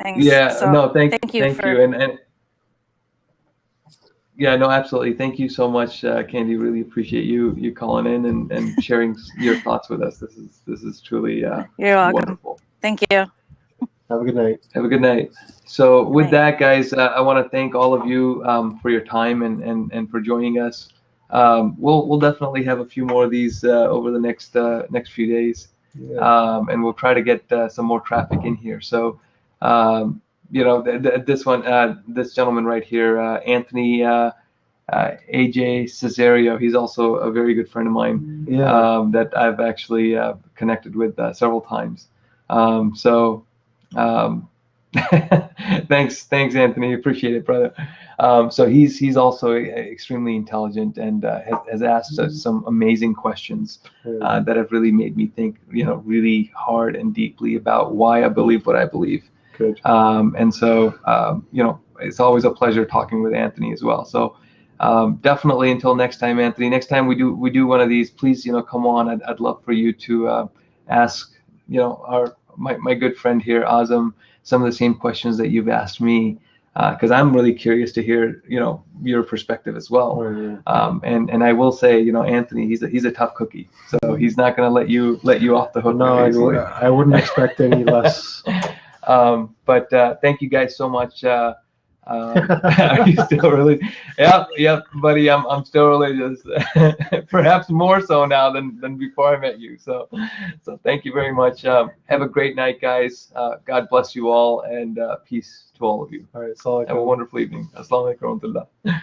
things. Yeah. So, no. Thank you. And yeah, no, absolutely. Thank you so much, Candy. Really appreciate you calling in and sharing your thoughts with us. This is truly You're welcome. Wonderful. Thank you. Have a good night. Have a good night. So with that, guys, I want to thank all of you for your time and for joining us. We'll definitely have a few more of these over the next few days, and we'll try to get some more traffic in here. So. This one, this gentleman right here, Anthony AJ Cesario, he's also a very good friend of mine that I've actually connected with several times. Thanks, Anthony. Appreciate it, brother. So he's also extremely intelligent and has asked us some amazing questions that have really made me think, really hard and deeply about why I believe what I believe. Good. And so, it's always a pleasure talking with Anthony as well. So definitely until next time, Anthony, next time we do one of these, please, come on. I'd love for you to ask, my good friend here, Azam, some of the same questions that you've asked me, because I'm really curious to hear, your perspective as well. And I will say, Anthony, he's a tough cookie, so he's not going to let you off the hook. No, I wouldn't expect any less. But thank you guys so much. Are you still religious? Yep, buddy. I'm still religious. Perhaps more so now than before I met you. So thank you very much. Have a great night, guys. God bless you all, and peace to all of you. All right, Assalamu Have a alaikum. wonderful evening. Assalamu alaikum warahmatullah.